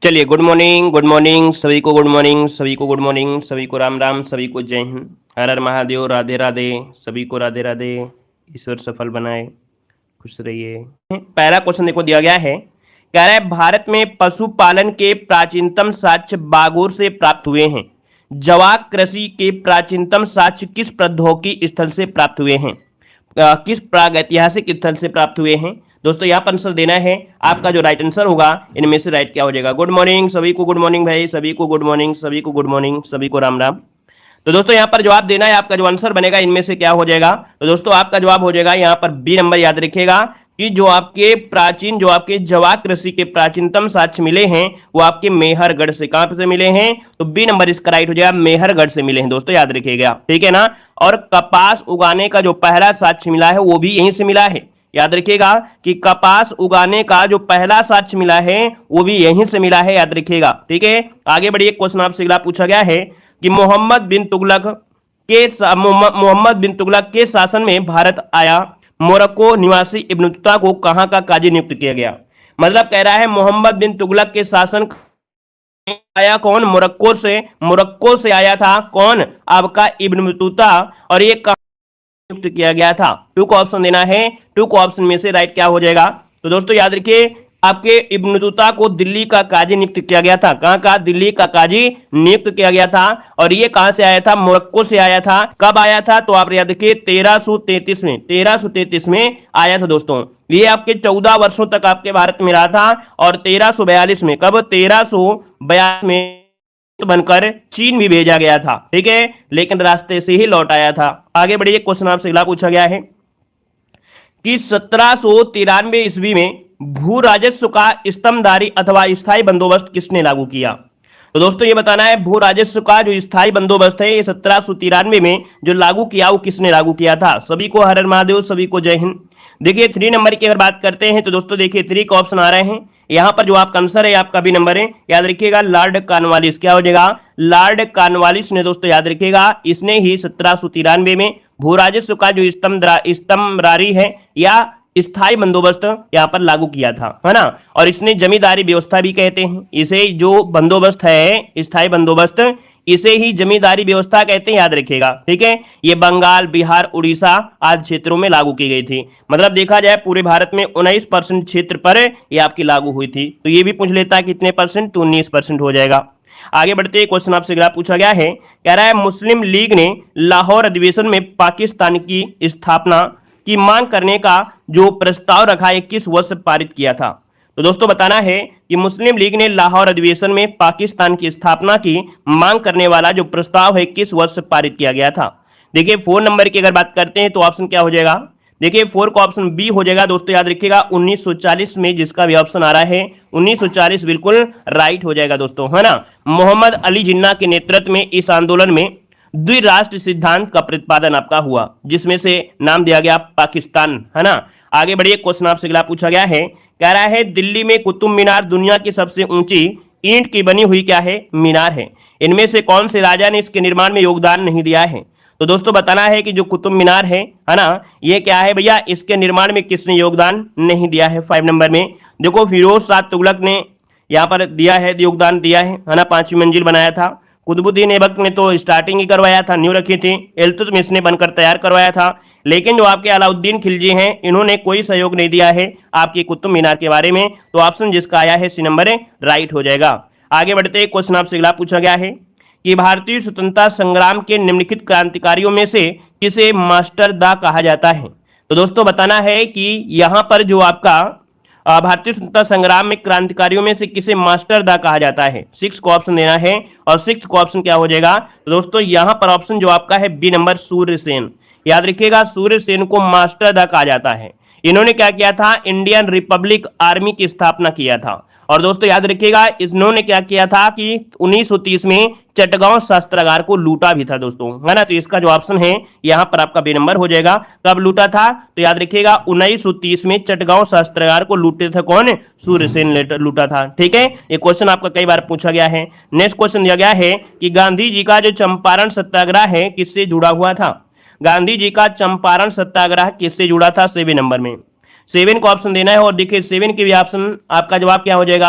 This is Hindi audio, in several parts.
चलिए, गुड मॉर्निंग सभी को, गुड मॉर्निंग सभी को, गुड मॉर्निंग सभी को, राम राम सभी को, जय हिंद, हर हर महादेव, राधे राधे सभी को, राधे राधे। ईश्वर सफल बनाए, खुश रहिए। पहला क्वेश्चन देखो दिया गया है, कह रहा है भारत में पशुपालन के प्राचीनतम साक्ष्य बागोर से प्राप्त हुए हैं। जवाक कृषि के प्राचीनतम साक्ष्य किस प्रौद्योगिकी स्थल से प्राप्त हुए हैं? किस प्रागैतिहासिक स्थल से प्राप्त हुए हैं? दोस्तों यहाँ पर आंसर देना है, आपका जो राइट आंसर होगा इनमें से राइट क्या हो जाएगा। गुड मॉर्निंग सभी को, गुड मॉर्निंग भाई सभी को, गुड मॉर्निंग सभी को, गुड मॉर्निंग सभी को, राम राम। तो दोस्तों यहाँ पर जवाब देना है, आपका जो आंसर बनेगा इनमें से क्या हो जाएगा। तो दोस्तों आपका जवाब हो जाएगा यहाँ पर बी नंबर। याद रखिएगा कि जो आपके जवाक कृषि के प्राचीनतम साक्ष्य मिले हैं वो आपके मेहरगढ़ से, कहां से मिले हैं? तो बी नंबर इसका राइट हो जाएगा, मेहरगढ़ से मिले हैं दोस्तों, याद रखिएगा, ठीक है ना। और कपास उगाने का जो पहला साक्ष्य मिला है वो भी यहीं से मिला है। याद रखिएगा कि कपास उगाने का जो पहला साक्ष्य मिला है वो भी यहीं से मिला है, याद रखिएगा, ठीक है। आगे बढ़िए, क्वेश्चन आपसे अगला पूछा गया है कि मोहम्मद बिन तुगलक के शासन में भारत आया मोरक्को निवासी इब्न बतूता को कहां का काजी नियुक्त किया गया? मतलब कह रहा है मोहम्मद बिन तुगलक के शासन आया कौन? मोरक्को से आया था कौन? आपका इब्न बतूता। और ये नियुक्त किया गया था। टू को ऑप्शन देना है, टू को ऑप्शन में से राइट क्या हो जाएगा। तो दोस्तों याद रखिए, आपके इब्न बतूता को दिल्ली का काजी नियुक्त किया गया था। कहां का? दिल्ली का काजी नियुक्त किया गया था। और ये कहां से आया था? मोरक्को से आया था। कब आया था? तो आप याद रखिए 1333 में आया था दोस्तों। ये आपके 14 वर्षों तक आपके भारत में रहा था। और 1342 में, कब? 1342 में बनकर चीन भी भेजा गया था, ठीक है, लेकिन रास्ते से ही लौट आया था। आगे बढ़िए, क्वेश्चन आपसे अगला पूछा गया है कि 1793 ईस्वी में भू राजस्व का स्तंभधारी अथवा स्थायी बंदोबस्त किसने लागू किया? तो दोस्तों ये बताना है, भू राजस्व का जो स्थायी बंदोबस्त है ये 1793 में जो लागू किया वो किसने लागू किया था? सभी को हर हर महादेव, सभी को जय हिंद। देखिए 3 नंबर की अगर बात करते हैं तो दोस्तों देखिए 3 का ऑप्शन आ रहे हैं। यहां पर जो आपका आंसर है आपका बी नंबर है, याद रखिएगा, लॉर्ड कॉर्नवालिस। क्या हो जाएगा? लॉर्ड कॉर्नवालिस ने दोस्तों, याद रखिएगा, इसने ही 1793 में भू राजस्व का जो स्तंभधारी है या स्थायी बंदोबस्त यहां पर लागू किया था, है ना। और इसने जमींदारी व्यवस्था भी कहते हैं इसे, जो बंदोबस्त है स्थायी बंदोबस्त, इसे ही जमींदारी व्यवस्था कहते हैं, याद रखिएगा, ठीक है। ये बंगाल, बिहार, उड़ीसा आदि क्षेत्रों में लागू की गई थी। मतलब देखा जाए पूरे भारत में 19% क्षेत्र पर ये आपकी लागू हुई थी। तो ये भी पूछ लेता है कितने परसेंट, तो 19% हो जाएगा। आगे बढ़ते क्वेश्चन आपसे अगला पूछा गया है, कह रहा है मुस्लिम लीग ने लाहौर अधिवेशन में पाकिस्तान की स्थापना की मांग करने का जो प्रस्ताव रखा है किस वर्ष पारित किया था? तो दोस्तों बताना है कि मुस्लिम लीग ने लाहौर अधिवेशन में पाकिस्तान की स्थापना की मांग करने वाला जो प्रस्ताव है किस वर्ष पारित किया गया था? देखिए 4 नंबर की अगर बात करते हैं तो ऑप्शन क्या हो जाएगा? देखिए 4 का ऑप्शन बी हो जाएगा दोस्तों, याद रखिएगा 1940 में, जिसका भी ऑप्शन आ रहा है 1940 बिल्कुल राइट हो जाएगा दोस्तों, है ना। मोहम्मद अली जिन्ना के नेतृत्व में इस आंदोलन में द्विराष्ट्र सिद्धांत का प्रतिपादन आपका हुआ, जिसमें से नाम दिया गया पाकिस्तान, है ना। आगे बढ़िए, क्वेश्चन आपसे अगला पूछा गया है, कह रहा है दिल्ली में कुतुब मीनार दुनिया की सबसे ऊंची ईंट की बनी हुई क्या है? मीनार है। इनमें से कौन से राजा ने इसके निर्माण में योगदान नहीं दिया है? तो दोस्तों बताना है कि जो कुतुब मीनार है ना, ये क्या है भैया, इसके निर्माण में किसने योगदान नहीं दिया है? 5 नंबर में देखो फिरोज शाह तुगलक ने यहाँ पर दिया है, योगदान दिया है ना, 5वीं मंजिल बनाया था। कुतुबुद्दीन ऐबक ने तो स्टार्टिंग ही करवाया था, न्यू रखी थी। इल्तुतमिश ने बनकर तैयार करवाया था। लेकिन जो आपके अलाउद्दीन खिलजी हैं इन्होंने कोई सहयोग नहीं दिया है आपकी कुतुब मीनार के बारे में। तो ऑप्शन जिसका आया है सी नंबर राइट हो जाएगा। आगे बढ़ते क्वेश्चन आपसे अगला पूछा गया है कि भारतीय स्वतंत्रता संग्राम के निम्नलिखित क्रांतिकारियों में से किसे मास्टर दा कहा जाता है? तो दोस्तों बताना है कि यहां पर जो आपका भारतीय स्वतंत्रता संग्राम में क्रांतिकारियों में से किसे मास्टर दा कहा जाता है? 6 को ऑप्शन देना है। और 6 को ऑप्शन क्या हो जाएगा? तो दोस्तों यहां पर ऑप्शन जो आपका है बी नंबर, सूर्यसेन। याद रखिएगा सूर्यसेन को मास्टर दा कहा जाता है। इन्होंने क्या किया था? इंडियन रिपब्लिक आर्मी की स्थापना किया था। और दोस्तों याद रखिएगा इन्होंने क्या किया था कि 1930 में चटगांव शस्त्रागार को लूटा भी था दोस्तों, है ना। तो इसका जो ऑप्शन है यहां पर आपका बी नंबर हो जाएगा। कब लूटा था? तो याद रखिएगा 1930 में चटगांव शस्त्रागार को लूटे थे कौन? सूर्यसेन लूटा था, ठीक है। ये क्वेश्चन आपका कई बार पूछा गया है। नेक्स्ट क्वेश्चन दिया गया है कि गांधी जी का जो चंपारण सत्याग्रह है किससे जुड़ा हुआ था? गांधी जी का चंपारण सत्याग्रह किससे जुड़ा था? 7 नंबर में। 7 को ऑप्शन देना है। और देखिए 7 के भी ऑप्शन आपका जवाब क्या हो जाएगा?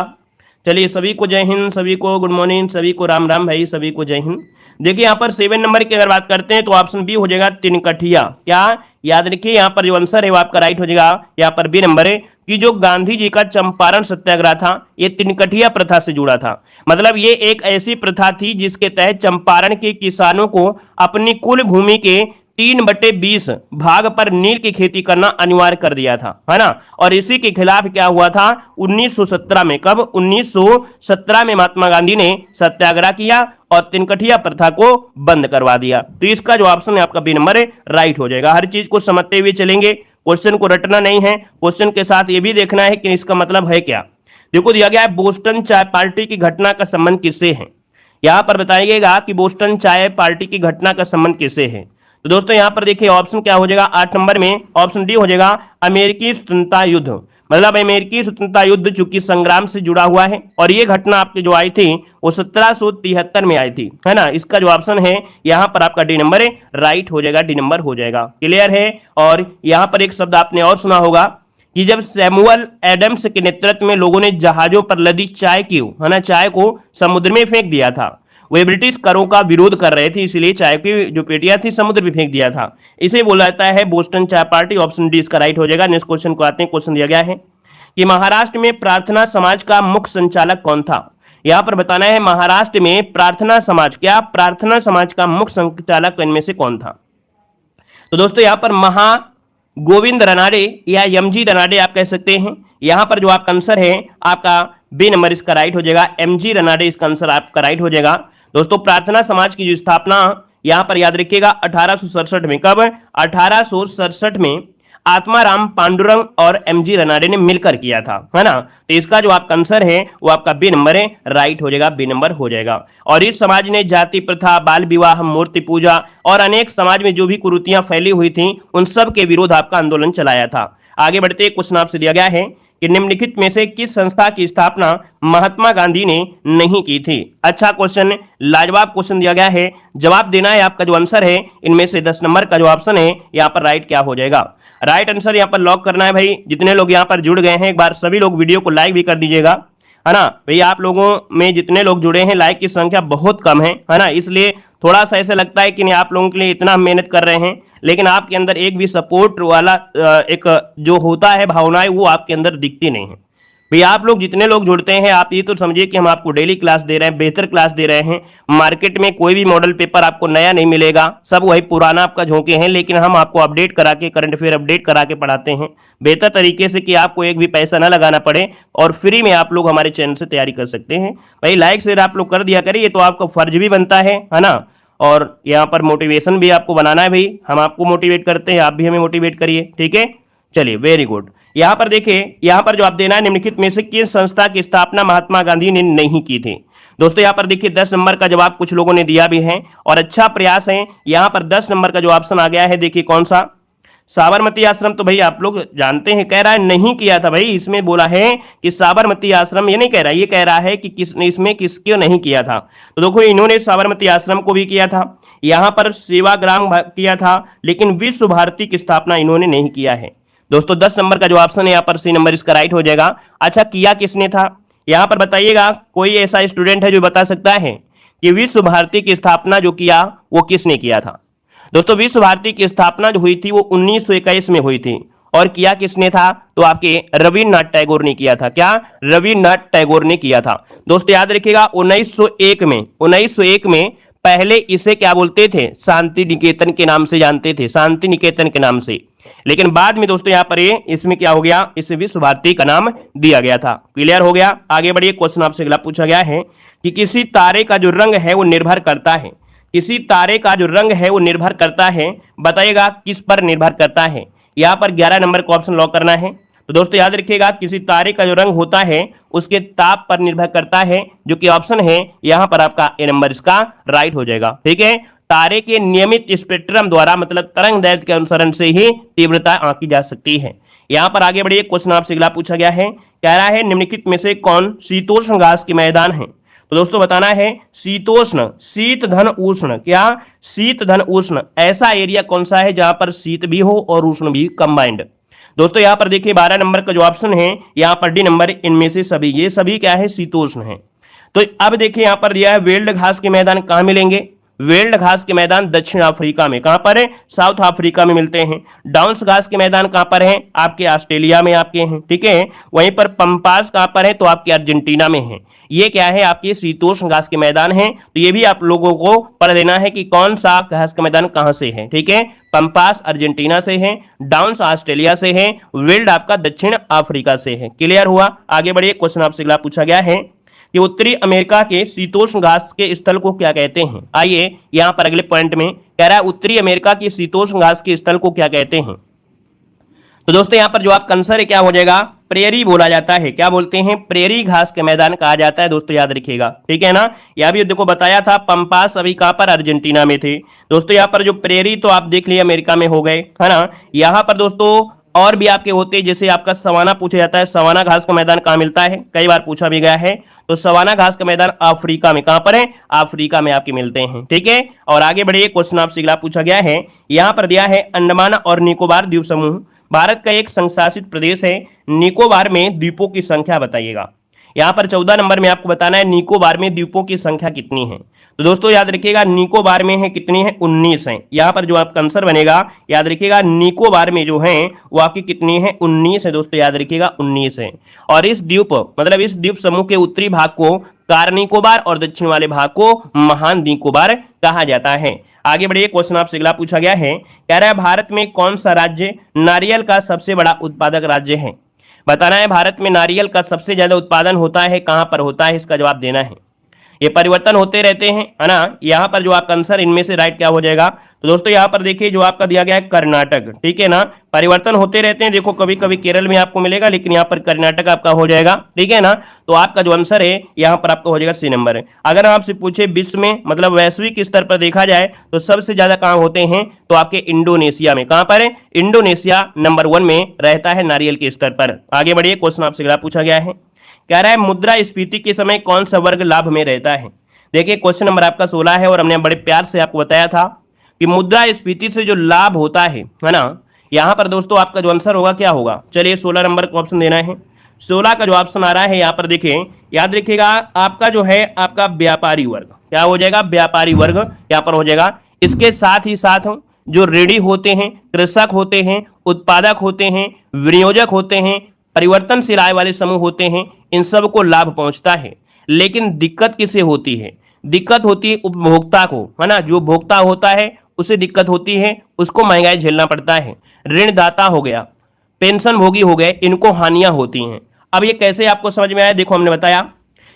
चलिए सभी को जय हिंद, सभी को गुड मॉर्निंग, सभी को राम राम भाई, सभी को जय हिंद। देखिए यहाँ पर 7 नंबर की अगर बात करते हैं तो ऑप्शन बी हो जाएगा तिनकठिया। क्या याद रखिए, यहाँ पर जो आंसर है वो आपका राइट हो जाएगा। यहाँ पर बी नंबर है कि जो गांधी जी का चंपारण सत्याग्रह था ये तिनकठिया प्रथा से जुड़ा था। मतलब ये एक ऐसी प्रथा थी जिसके तहत चंपारण के किसानों को अपनी कुल भूमि के 3/20 भाग पर नील की खेती करना अनिवार्य कर दिया था, है ना। और इसी के खिलाफ क्या हुआ था 1917 में। कब? 1917 में महात्मा गांधी ने सत्याग्रह किया और तिनकठिया प्रथा को बंद करवा दिया। तो इसका जो ऑप्शन है आपका बी नंबर है राइट हो जाएगा। हर चीज को समझते हुए चलेंगे, क्वेश्चन को रटना नहीं है, क्वेश्चन के साथ ये भी देखना है कि इसका मतलब है क्या। देखो दिया गया है बोस्टन चाय पार्टी की घटना का संबंध किससे है। यहां पर बताइएगा कि बोस्टन चाय पार्टी की घटना का संबंध किससे है। तो दोस्तों यहां पर देखिए ऑप्शन क्या हो जाएगा 8 नंबर में, ऑप्शन डी हो जाएगा अमेरिकी स्वतंत्रता युद्ध। मतलब अमेरिकी स्वतंत्रता युद्ध चूंकि संग्राम से जुड़ा हुआ है और ये घटना आपकी जो आई थी वो 1773 में आई थी, है ना। इसका जो ऑप्शन है यहां पर आपका डी नंबर है राइट हो जाएगा, डी नंबर हो जाएगा। क्लियर है। और यहां पर एक शब्द आपने और सुना होगा कि जब सैमुअल एडम्स के नेतृत्व में लोगों ने जहाजों पर लदी चाय की, है ना, चाय को समुद्र में फेंक दिया था। वे ब्रिटिश करों का विरोध कर रहे थे, इसलिए चाय की जो पेटियां थी समुद्र में फेंक दिया था। इसे बोला जाता है बोस्टन चाय पार्टी। ऑप्शन डी इसका राइट हो जाएगा। नेक्स्ट क्वेश्चन को आते हैं। क्वेश्चन दिया गया है कि महाराष्ट्र में प्रार्थना समाज का मुख्य संचालक कौन था। यहां पर बताना है महाराष्ट्र में प्रार्थना समाज, क्या प्रार्थना समाज का मुख्य संचालक इनमें से कौन था। तो दोस्तों यहां पर महा गोविंद रनाडे या एमजी रनाडे आप कह सकते हैं। यहां पर जो आपका आंसर है आपका बी नंबर इसका राइट हो जाएगा, एमजी रनाडे इसका आंसर आपका राइट हो जाएगा। दोस्तों प्रार्थना समाज की जो स्थापना यहां पर याद रखिएगा 1867 में। कब? 1867 में आत्माराम पांडुरंग और एमजी रनाडे ने मिलकर किया था, है ना। तो इसका जो आपका आंसर है वो आपका बी नंबर है राइट हो जाएगा, बी नंबर हो जाएगा। और इस समाज ने जाति प्रथा, बाल विवाह, मूर्ति पूजा और अनेक समाज में जो भी कुरीतियां फैली हुई थी उन सब के विरोध आपका आंदोलन चलाया था। आगे बढ़ते क्वेश्चन आपसे दिया गया है कि निम्नलिखित में से किस संस्था की स्थापना महात्मा गांधी ने नहीं की थी। अच्छा क्वेश्चन, लाजवाब क्वेश्चन दिया गया है। जवाब देना है आपका जो आंसर है इनमें से 10 नंबर का जो ऑप्शन है यहाँ पर राइट क्या हो जाएगा। राइट आंसर यहाँ पर लॉक करना है भाई। जितने लोग यहाँ पर जुड़ गए हैं एक बार सभी लोग वीडियो को लाइक भी कर दीजिएगा, है ना। भाई आप लोगों में जितने लोग जुड़े हैं लाइक की संख्या बहुत कम है ना, इसलिए थोड़ा सा ऐसा लगता है कि नहीं आप लोगों के लिए इतना मेहनत कर रहे हैं लेकिन आपके अंदर एक भी सपोर्ट वाला एक जो होता है भावनाएं वो आपके अंदर दिखती नहीं है। भैया आप लोग जितने लोग जुड़ते हैं आप ये तो समझिए कि हम आपको डेली क्लास दे रहे हैं, बेहतर क्लास दे रहे हैं। मार्केट में कोई भी मॉडल पेपर आपको नया नहीं मिलेगा, सब वही पुराना आपका झोंके हैं, लेकिन हम आपको अपडेट करा के करंट अफेयर अपडेट करा के पढ़ाते हैं बेहतर तरीके से कि आपको एक भी पैसा ना लगाना पड़े और फ्री में आप लोग हमारे चैनल से तैयारी कर सकते हैं। भाई लाइक शेयर आप लोग कर दिया करिए, ये तो आपका फर्ज भी बनता है ना। और यहाँ पर मोटिवेशन भी आपको बनाना है भाई, हम आपको मोटिवेट करते हैं, आप भी हमें मोटिवेट करिए, ठीक है। चलिए वेरी गुड। यहां पर देखिए, यहां पर जो आप देना है निम्नलिखित में से किस संस्था की स्थापना महात्मा गांधी ने नहीं की थी। दोस्तों यहां पर देखिए 10 नंबर का जवाब कुछ लोगों ने दिया भी है और अच्छा प्रयास है। यहां पर 10 नंबर का जो ऑप्शन आ गया है देखिए कौन सा, साबरमती आश्रम। तो भाई आप लोग जानते हैं, कह रहा है नहीं किया था। भाई इसमें बोला है कि साबरमती आश्रम, ये नहीं कह रहा, ये कह रहा है कि किसने इसमें किसको नहीं किया था। तो देखो इन्होंने साबरमती आश्रम को भी किया था, यहां पर सेवाग्राम किया था, लेकिन विश्व भारती की स्थापना इन्होंने नहीं किया है। दोस्तों 10 नंबर का जो ऑप्शन है यहाँ पर सी नंबर इसका राइट हो जाएगा। अच्छा किया किसने था यहाँ पर बताइएगा, कोई ऐसा स्टूडेंट है जो बता सकता है कि विश्व भारती की स्थापना जो किया वो किसने किया था। दोस्तों विश्व भारती की स्थापना जो हुई थी वो 1921 में हुई थी और किया किसने था, तो आपके रविन्द्रनाथ टैगोर ने किया था। क्या? रविन्द्रनाथ टैगोर ने किया था। दोस्तों याद रखिएगा 1901 में पहले इसे क्या बोलते थे, शांति निकेतन के नाम से जानते थे, शांति निकेतन के नाम से, लेकिन बाद में दोस्तों यहाँ पर ये इसमें क्या हो गया, इसे विश्व भारती का नाम दिया गया था। क्लियर हो गया। आगे बढ़िए, क्वेश्चन आपसे अगला पूछा गया है कि किसी तारे का जो रंग है वो निर्भर करता है, किसी तारे का जो रंग है वो निर्भर करता है, बताइएगा किस पर निर्भर करता है। यहाँ पर 11 नंबर का ऑप्शन लॉक करना है। तो दोस्तों याद रखिएगा किसी तारे का जो रंग होता है उसके ताप पर निर्भर करता है, जो कि ऑप्शन है यहाँ पर आपका ए नंबर इसका राइट हो जाएगा। ठीक है, तारे के नियमित स्पेक्ट्रम द्वारा मतलब तरंग दैर्घ्य के अनुसरण से ही तीव्रता आंकी जा सकती है। यहाँ पर आगे बढ़िए, क्वेश्चन आपसे अगला पूछा गया है, कह रहा है निम्नलिखित में से कौन शीतोष्ण घास के मैदान है। तो दोस्तों बताना है शीतोष्ण, शीत धन उष्ण, क्या शीत धन उष्ण, ऐसा एरिया कौन सा है जहां पर शीत भी हो और उष्ण भी कंबाइंड। दोस्तों यहाँ पर देखिए 12 नंबर का जो ऑप्शन है यहाँ पर डी नंबर, इनमें से सभी, ये सभी क्या है, शीतोष्ण है। तो अब देखिए यहाँ पर दिया है वेल्ड घास के मैदान कहाँ मिलेंगे। वेल्ड घास के मैदान दक्षिण अफ्रीका में, कहां पर है, साउथ अफ्रीका में मिलते हैं। डाउन्स घास के मैदान कहां पर हैं, आपके ऑस्ट्रेलिया में आपके हैं, ठीक है। वहीं पर पंपास कहां पर है, तो आपके अर्जेंटीना में है। ये क्या है, आपके शीतोष्ण घास के मैदान हैं। तो ये भी आप लोगों को पढ़ लेना है कि कौन सा घास का मैदान कहां से है, ठीक है। पंपास अर्जेंटीना से है, डाउन्स ऑस्ट्रेलिया से है, वेल्ड आपका दक्षिण अफ्रीका से है। क्लियर हुआ। आगे बढ़िए, क्वेश्चन आपसे अगला पूछा गया है कि उत्तरी अमेरिका के शीतोष्ण घास के स्थल को क्या कहते हैं। आइए यहां पर अगले पॉइंट में कह रहा है उत्तरी अमेरिका की शीतोष्ण घास के स्थल को क्या कहते हैं। तो दोस्तों यहां पर जो आपका आंसर है क्या हो जाएगा, प्रेरी बोला जाता है। क्या बोलते हैं, प्रेरी घास के मैदान कहा जाता है। दोस्तों याद रखिएगा, ठीक है ना। यह भी देखो बताया था, पंपास अभी कहां पर, अर्जेंटीना में थे। दोस्तों यहां पर जो प्रेरी तो आप देख लिए अमेरिका में हो गए, है ना। यहां पर दोस्तों और भी आपके होते हैं, जैसे आपका सवाना पूछा जाता है। सवाना घास का मैदान कहां मिलता है, कई बार पूछा भी गया है। तो सवाना घास का मैदान अफ्रीका में, कहां पर है, अफ्रीका में आपके मिलते हैं, ठीक है। और आगे बढ़िए, क्वेश्चन आपसे अगला पूछा गया है, यहां पर दिया है अंडमान और निकोबार द्वीप समूह भारत का एक संशासित प्रदेश है। निकोबार में द्वीपों की संख्या बताइएगा। यहां पर 14 नंबर में आपको बताना है निकोबार में द्वीपों की संख्या कितनी है। तो दोस्तों याद रखिएगा, निकोबार में है कितनी है, 19 है। यहां पर जो आपका आंसर बनेगा, याद रखिएगा, निकोबार में जो है वो आपकी कितनी है, 19 है। दोस्तों याद रखिएगा 19 है। और इस द्वीप मतलब इस द्वीप समूह के उत्तरी भाग को कार निकोबार और दक्षिण वाले भाग को महान निकोबार कहा जाता है। आगे बढ़िए, क्वेश्चन आपसे अगला पूछा गया है, कह रहा है भारत में कौन सा राज्य नारियल का सबसे बड़ा उत्पादक राज्य है। बताना है भारत में नारियल का सबसे ज्यादा उत्पादन होता है कहां पर होता है, इसका जवाब देना है। ये परिवर्तन होते रहते हैं, है ना। यहाँ पर जो आपका आंसर इनमें से राइट क्या हो जाएगा। तो दोस्तों यहाँ पर देखिए जो आपका दिया गया है कर्नाटक, ठीक है ना। परिवर्तन होते रहते हैं, देखो कभी कभी केरल में आपको मिलेगा, लेकिन यहाँ पर कर्नाटक आपका हो जाएगा, ठीक है ना। तो आपका जो आंसर है यहाँ पर आपका हो जाएगा सी नंबर। अगर आपसे पूछे विश्व में मतलब वैश्विक स्तर पर देखा जाए तो सबसे ज्यादा कहाँ होते हैं, तो आपके इंडोनेशिया में। कहां पर है, इंडोनेशिया नंबर 1 में रहता है नारियल के स्तर पर। आगे बढ़िए, क्वेश्चन आपसे अगला पूछा गया है, कह रहा है मुद्रास्फीति के समय कौन सा वर्ग लाभ में रहता है। देखिए क्वेश्चन नंबर आपका 16 है और हमने बड़े प्यार से आपको बताया था कि मुद्रास्फीति से जो लाभ होता है ना। यहां पर दोस्तों आपका जो आंसर होगा क्या होगा, चलिए 16 नंबर का ऑप्शन देना है। 16 का जो ऑप्शन आ रहा है यहाँ पर देखिए, याद रखिएगा आपका जो है आपका व्यापारी वर्ग, क्या हो जाएगा, व्यापारी वर्ग यहाँ पर हो जाएगा। इसके साथ ही साथ जो रेडी होते हैं, कृषक होते हैं, उत्पादक होते हैं, विनियोजक होते हैं, परिवर्तनशील आय वाले समूह होते हैं, इन सब को लाभ पहुंचता है। लेकिन दिक्कत किसे होती है, दिक्कत होती है उपभोक्ता को, है ना। जो भोक्ता होता है उसे दिक्कत होती है, उसको महंगाई झेलना पड़ता है। ऋणदाता हो गया, पेंशन भोगी हो गए, इनको हानियां होती हैं। अब ये कैसे आपको समझ में आया, देखो हमने बताया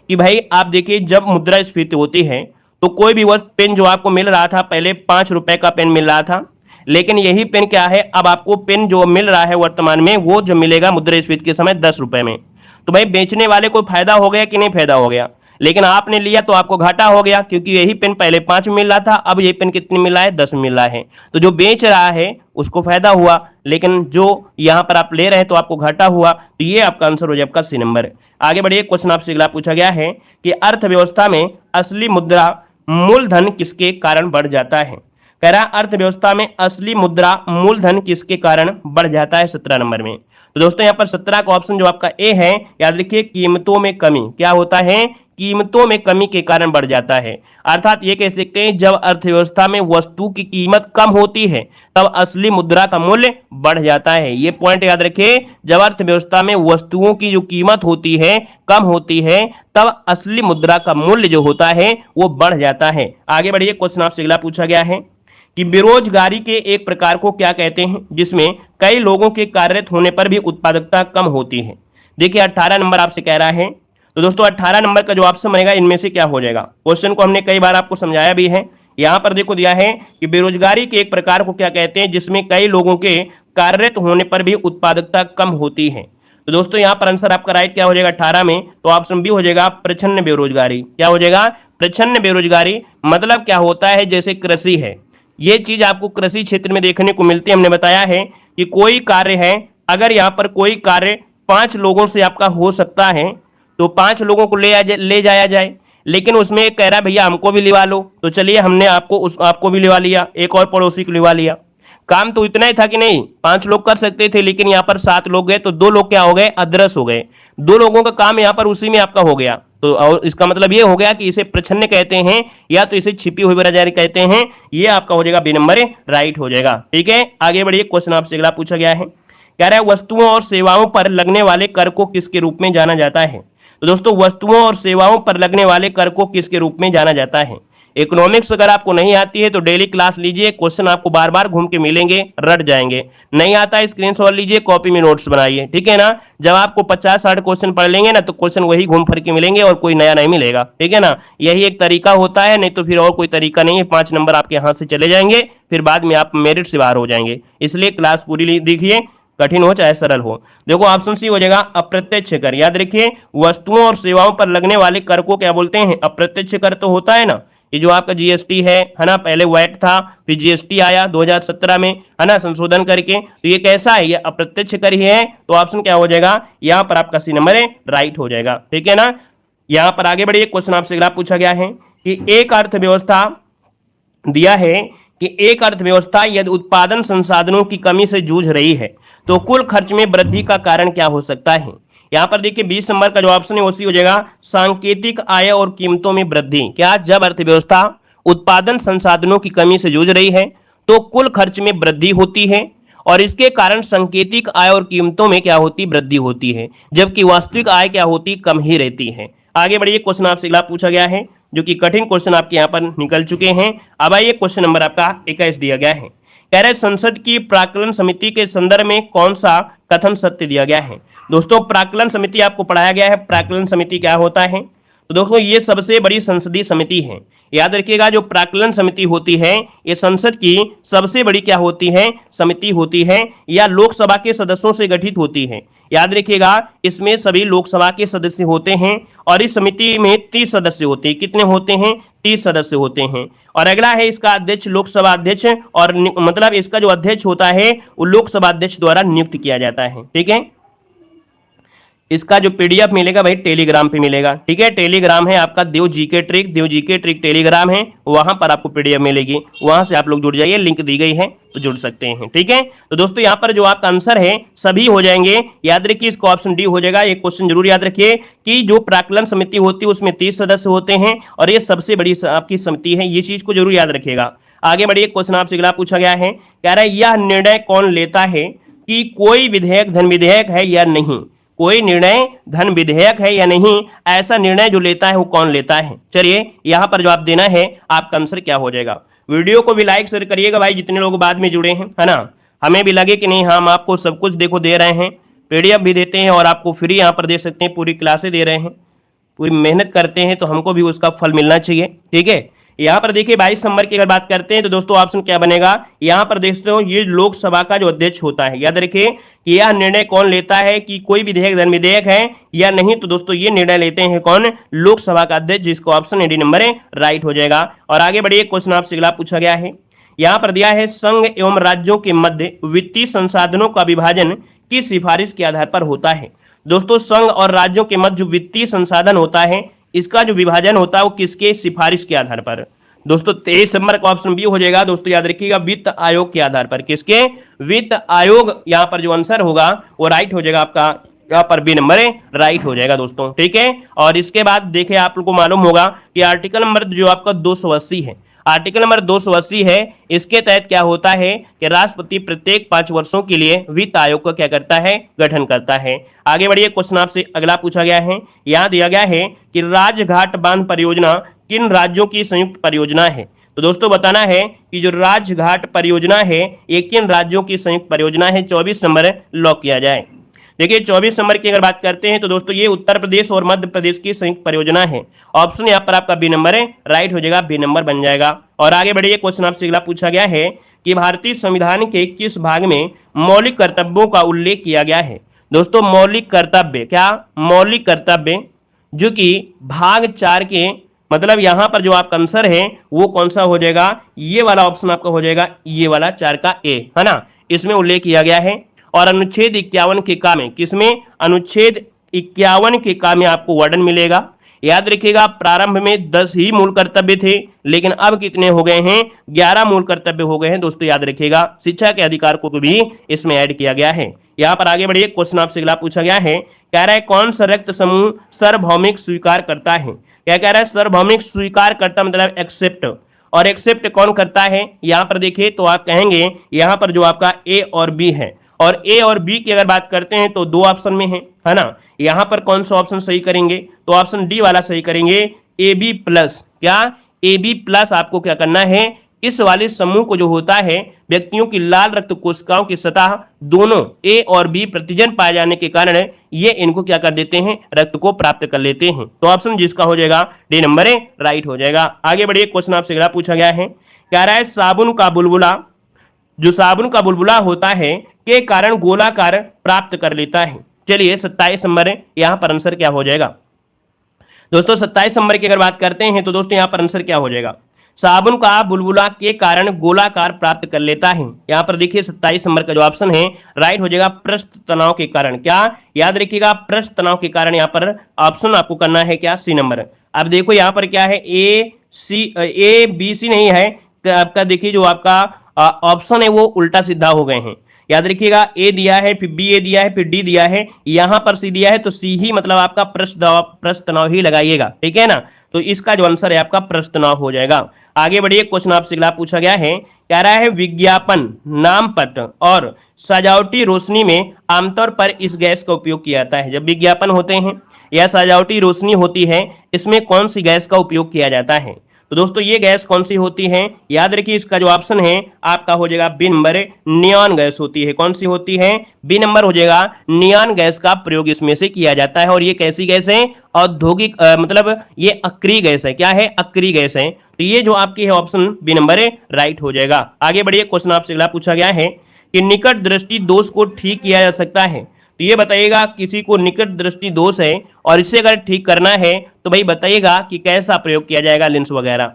कि भाई आप देखिए जब मुद्रास्फीति होती है तो कोई भी वस्तु, पेन जो आपको मिल रहा था पहले 5 रुपए का पेन मिल रहा था, लेकिन यही पेन क्या है, अब आपको पेन जो मिल रहा है वर्तमान में वो जो मिलेगा मुद्रास्फीति के समय 10 रुपए में। तो भाई बेचने वाले को फायदा हो गया कि नहीं फायदा हो गया, लेकिन आपने लिया तो आपको घाटा हो गया, क्योंकि यही पेन पहले 5 में मिल रहा था, अब ये पेन कितने मिल रहा है, 10 मिल रहा है। तो जो बेच रहा है उसको फायदा हुआ, लेकिन जो यहां पर आप ले रहे हैं तो आपको घाटा हुआ। तो ये आपका आंसर हो जाए आपका सी नंबर। आगे बढ़िए, क्वेश्चन आपसे अगला पूछा गया है कि अर्थव्यवस्था में असली मुद्रा मूलधन किसके कारण बढ़ जाता है। कह रहा अर्थव्यवस्था में असली मुद्रा मूलधन किसके कारण बढ़ जाता है, 17 नंबर में। तो दोस्तों यहाँ पर 17 का ऑप्शन जो आपका ए है, याद रखिए कीमतों में कमी। क्या होता है, कीमतों में कमी के कारण बढ़ जाता है। अर्थात ये कह सकते हैं जब अर्थव्यवस्था में वस्तु की कीमत कम होती है तब असली मुद्रा का मूल्य बढ़ जाता है। ये पॉइंट याद रखिए, जब अर्थव्यवस्था में वस्तुओं की जो कीमत होती है कम होती है तब असली मुद्रा का मूल्य जो होता है वो बढ़ जाता है। आगे बढ़िए, क्वेश्चन आपसे अगला पूछा गया है कि बेरोजगारी के एक प्रकार को क्या कहते हैं जिसमें कई लोगों के कार्यरत होने पर भी उत्पादकता कम होती है। देखिए 18 नंबर आपसे कह रहा है। तो दोस्तों 18 नंबर का जो ऑप्शन बनेगा इनमें से क्या हो जाएगा। क्वेश्चन को हमने कई बार आपको समझाया भी है। यहां पर देखो दिया है कि बेरोजगारी के एक प्रकार को क्या कहते हैं जिसमें कई लोगों के कार्यरत होने पर भी उत्पादकता कम होती है। तो दोस्तों यहां पर आंसर आपका राइट क्या हो जाएगा 18 में, तो ऑप्शन बी हो जाएगा प्रच्छन्न बेरोजगारी। क्या हो जाएगा, प्रच्छन्न बेरोजगारी। मतलब क्या होता है, जैसे कृषि है, ये चीज आपको कृषि क्षेत्र में देखने को मिलती है। हमने बताया है कि कोई कार्य है, अगर यहाँ पर कोई कार्य 5 लोगों से आपका हो सकता है तो 5 लोगों को ले जाया जाए, लेकिन उसमें कह रहा है भैया हमको भी लिवा लो, तो चलिए हमने आपको भी लिवा लिया, एक और पड़ोसी को लिवा लिया। काम तो इतना ही था कि नहीं, 5 लोग कर सकते थे, लेकिन यहाँ पर 7 लोग गए तो 2 लोग क्या हो गए, अदृश्य हो गए। 2 लोगों का काम यहाँ पर उसी में आपका हो गया। तो और इसका मतलब ये हो गया कि इसे प्रच्छन्न कहते हैं या तो इसे छिपी हुई बेरोजगारी कहते हैं। ये आपका हो जाएगा बी नंबर राइट हो जाएगा। ठीक है, आगे बढ़िए, क्वेश्चन आपसे अगला पूछा गया है, कह रहा है वस्तुओं और सेवाओं पर लगने वाले कर को किसके रूप में जाना जाता है। तो दोस्तों वस्तुओं और सेवाओं पर लगने वाले कर को किसके रूप में जाना जाता है। इकोनॉमिक्स अगर आपको नहीं आती है तो डेली क्लास लीजिए, क्वेश्चन आपको बार बार घूम के मिलेंगे, रट जाएंगे। नहीं आता है स्क्रीनशॉट लीजिए, कॉपी में नोट्स बनाइए, ठीक है ना। जब आपको 50-60 क्वेश्चन पढ़ लेंगे ना तो क्वेश्चन वही घूम फिर के मिलेंगे और कोई नया नहीं मिलेगा, ठीक है ना। यही एक तरीका होता है, नहीं तो फिर और कोई तरीका नहीं है। 5 नंबर आपके हाथ से चले जाएंगे, फिर बाद में आप मेरिट से बाहर हो जाएंगे। इसलिए क्लास पूरी देखिए, कठिन हो चाहे सरल हो। देखो ऑप्शन सी हो जाएगा अप्रत्यक्ष कर। याद रखिए वस्तुओं और सेवाओं पर लगने वाले कर को क्या बोलते हैं, अप्रत्यक्ष कर तो होता है ना, ये जो आपका जीएसटी है ना, पहले वैट था फिर जीएसटी आया 2017 में, है ना, संशोधन करके। तो ये कैसा है, ये अप्रत्यक्ष कर ही है। तो ऑप्शन क्या हो जाएगा, यहाँ पर आपका सी नंबर है राइट हो जाएगा, ठीक है ना। यहाँ पर आगे बढ़िए, क्वेश्चन आपसे अगला पूछा गया है कि एक अर्थव्यवस्था दिया है कि एक अर्थव्यवस्था यदि उत्पादन संसाधनों की कमी से जूझ रही है तो कुल खर्च में वृद्धि का कारण क्या हो सकता है। यहां पर देखिए 20 नंबर का जो ऑप्शन है वो सी हो जाएगा सांकेतिक आय और कीमतों में वृद्धि। क्या, जब अर्थव्यवस्था उत्पादन संसाधनों की कमी से जूझ रही है तो कुल खर्च में वृद्धि होती है और इसके कारण सांकेतिक आय और कीमतों में क्या होती, वृद्धि होती है, जबकि वास्तविक आय क्या होती, कम ही रहती है। आगे बढ़िए, क्वेश्चन आपसे अगला पूछा गया है जो कि कठिन क्वेश्चन आपके यहाँ पर निकल चुके हैं। अब आइए क्वेश्चन नंबर आपका 21 दिया गया है, कह रहे संसद की प्राक्कलन समिति के संदर्भ में कौन सा कथन सत्य दिया गया है। दोस्तों प्राक्कलन समिति आपको पढ़ाया गया है, प्राक्कलन समिति क्या होता है। तो दोस्तों ये सबसे बड़ी संसदीय समिति है। याद रखिएगा जो प्राक्कलन समिति होती है ये संसद की सबसे बड़ी क्या होती है, समिति होती है, या लोकसभा के सदस्यों से गठित होती है। याद रखिएगा इसमें सभी लोकसभा के सदस्य होते हैं और इस समिति में 30 सदस्य होते हैं। कितने होते हैं, 30 सदस्य होते हैं। और अगला है इसका अध्यक्ष लोकसभा अध्यक्ष, और मतलब इसका जो अध्यक्ष होता है वो लोकसभा अध्यक्ष द्वारा नियुक्त किया जाता है, ठीक है। इसका जो पीडीएफ मिलेगा भाई टेलीग्राम पे मिलेगा, ठीक है। टेलीग्राम है आपका देव जीके ट्रिक टेलीग्राम है, वहां पर आपको पीडीएफ मिलेगी, वहां से आप लोग जुड़ जाइए, लिंक दी गई है तो जुड़ सकते हैं, ठीक है। तो दोस्तों यहाँ पर जो आपका आंसर है सभी हो जाएंगे। याद रखिए इसका ऑप्शन डी हो जाएगा। एक क्वेश्चन जरूर याद रखिए कि जो प्राक्कलन समिति होती है उसमें 30 सदस्य होते हैं और ये सबसे बड़ी आपकी समिति है, ये चीज को जरूर याद रखिएगा। आगे बढ़िए, क्वेश्चन आपसे अगला पूछा गया है, कह रहा है यह निर्णय कौन लेता है कि कोई विधेयक धन विधेयक है या नहीं। कोई निर्णय धन विधेयक है या नहीं, ऐसा निर्णय जो लेता है वो कौन लेता है। चलिए यहां पर जवाब देना है, आपका आंसर क्या हो जाएगा। वीडियो को भी लाइक शेयर करिएगा भाई, जितने लोग बाद में जुड़े हैं, है ना। हमें भी लगे कि नहीं हम आपको सब कुछ देखो दे रहे हैं, पीडीएफ भी देते हैं और आपको फ्री यहाँ पर दे सकते हैं, पूरी क्लासें दे रहे हैं, पूरी मेहनत करते हैं तो हमको भी उसका फल मिलना चाहिए, ठीक है। यहाँ पर देखिए 22 नंबर की अगर बात करते हैं तो दोस्तों ऑप्शन क्या बनेगा, यहाँ पर देखते हो ये लोकसभा का जो अध्यक्ष होता है। याद रखिए कि यह निर्णय कौन लेता है कि कोई विधेयक धन विधेयक है या नहीं। तो दोस्तों ये निर्णय लेते हैं कौन, लोकसभा का अध्यक्ष, जिसको ऑप्शन ए डी नंबर है राइट हो जाएगा। और आगे बढ़िए, क्वेश्चन आपसे अगला पूछा गया है, यहाँ पर दिया है संघ एवं राज्यों के मध्य वित्तीय संसाधनों का विभाजन किस सिफारिश के आधार पर होता है। दोस्तों संघ और राज्यों के मध्य जो वित्तीय संसाधन होता है इसका जो विभाजन होता है वो किसके सिफारिश के आधार पर। दोस्तों 23 नंबर का ऑप्शन बी हो जाएगा। दोस्तों याद रखिएगा वित्त आयोग के आधार पर, किसके, वित्त आयोग। यहाँ पर जो आंसर होगा वो राइट हो जाएगा, आपका यहाँ पर बी नंबर है राइट हो जाएगा दोस्तों, ठीक है। और इसके बाद देखिए आप लोग को मालूम होगा कि आर्टिकल नंबर जो आपका 280 है, आर्टिकल नंबर 280 है, इसके तहत क्या होता है कि राष्ट्रपति प्रत्येक 5 वर्षों के लिए वित्त आयोग का क्या करता है, गठन करता है। आगे बढ़िए, क्वेश्चन आपसे अगला पूछा गया है, यहाँ दिया गया है कि राजघाट बांध परियोजना किन राज्यों की संयुक्त परियोजना है। तो दोस्तों बताना है कि जो राजघाट परियोजना है ये किन राज्यों की संयुक्त परियोजना है। 24 नंबर लॉक किया जाए। देखिए 24 नंबर की अगर बात करते हैं तो दोस्तों ये उत्तर प्रदेश और मध्य प्रदेश की संयुक्त परियोजना है। ऑप्शन यहाँ पर आपका बी नंबर है राइट हो जाएगा, बी नंबर बन जाएगा। और आगे बढ़िए, क्वेश्चन आपसे अगला पूछा गया है कि भारतीय संविधान के किस भाग में मौलिक कर्तव्यों का उल्लेख किया गया है। दोस्तों मौलिक कर्तव्य, क्या, मौलिक कर्तव्य, जो कि भाग 4 के मतलब यहाँ पर जो आपका आंसर है वो कौन सा हो जाएगा, ये वाला ऑप्शन आपका हो जाएगा, ये वाला 4 का ए, है ना, इसमें उल्लेख किया गया है। और अनुच्छेद 51 के का में, किसमें, अनुच्छेद 51 के का में आपको वर्णन मिलेगा। याद रखिएगा प्रारंभ में 10 ही मूल कर्तव्य थे, लेकिन अब कितने हो गए हैं, 11 मूल कर्तव्य हो गए हैं दोस्तों। याद रखिएगा शिक्षा के अधिकार को भी इसमें ऐड किया गया है। यहां पर आगे बढ़िए, क्वेश्चन आपसे अगला पूछा गया है, कह रहा है कौन सा रक्त समूह सार्वभौमिक स्वीकार करता है। क्या कह रहा है, सार्वभौमिक स्वीकार करता मतलब एक्सेप्ट, और एक्सेप्ट कौन करता है। यहां पर देखिए तो आप कहेंगे यहां पर जो आपका ए और बी है, और ए और बी की अगर बात करते हैं तो 2 ऑप्शन में है ना। यहां पर कौन सा ऑप्शन सही करेंगे, तो ऑप्शन डी वाला सही करेंगे, ए बी प्लस। क्या, ए बी प्लस आपको क्या करना है, इस वाले समूह को जो होता है व्यक्तियों की लाल रक्त कोशिकाओं की सतह दोनों ए और बी प्रतिजन पाए जाने के कारण ये इनको क्या कर देते हैं, रक्त को प्राप्त कर लेते हैं। तो ऑप्शन जिसका हो जाएगा डी नंबर ए राइट हो जाएगा। आगे बढ़िए, क्वेश्चन आपसे अगला पूछा गया है, कह रहा है साबुन का बुलबुला, जो साबुन का बुलबुला होता है के कारण गोलाकार प्राप्त कर लेता है। चलिए 27 नंबर है, यहां पर आंसर क्या हो जाएगा दोस्तों। 27 नंबर की अगर बात करते हैं तो दोस्तों यहां पर आंसर क्या हो जाएगा, साबुन का बुलबुला के कारण गोलाकार प्राप्त कर लेता है। यहां पर देखिए 27 नंबर का जो ऑप्शन है राइट हो जाएगा, पृष्ठ तनाव के कारण। क्या, याद रखिएगा पृष्ठ तनाव के कारण यहां पर ऑप्शन आपको करना है क्या, सी नंबर। अब देखो यहां पर क्या है, ए बी सी नहीं है आपका, देखिए जो आपका ऑप्शन है वो उल्टा सीधा हो गए हैं। याद रखिएगा ए दिया है, फिर बी ए दिया है, फिर डी दिया है, यहां पर सी दिया है, तो सी ही मतलब आपका पृष्ठ तनाव ही लगाइएगा, ठीक है ना। तो इसका जो आंसर है आपका पृष्ठ तनाव हो जाएगा। आगे बढ़िए, क्वेश्चन आपसे अगला पूछा गया है, कह रहा है विज्ञापन, नामपत्र और सजावटी रोशनी में आमतौर पर इस गैस का उपयोग किया जाता है। जब विज्ञापन होते हैं या सजावटी रोशनी होती है, इसमें कौन सी गैस का उपयोग किया जाता है। तो दोस्तों ये गैस कौन सी होती है, याद रखिए इसका जो ऑप्शन है आपका हो जाएगा बी नंबर, नियॉन गैस होती है। कौन सी होती है, बी नंबर हो जाएगा, नियॉन गैस का प्रयोग इसमें से किया जाता है। और ये कैसी गैस है, औद्योगिक मतलब ये अक्रिय गैस है। क्या है, अक्रिय गैस है। तो ये जो आपकी है ऑप्शन बी नंबर है राइट हो जाएगा। आगे बढ़िए, क्वेश्चन आपसे अगला पूछा गया है कि निकट दृष्टि दोष को ठीक किया जा सकता है। तो ये बताइएगा किसी को निकट दृष्टि दोष है और इसे अगर ठीक करना है तो भाई बताइएगा कि कैसा प्रयोग किया जाएगा, लेंस वगैरह।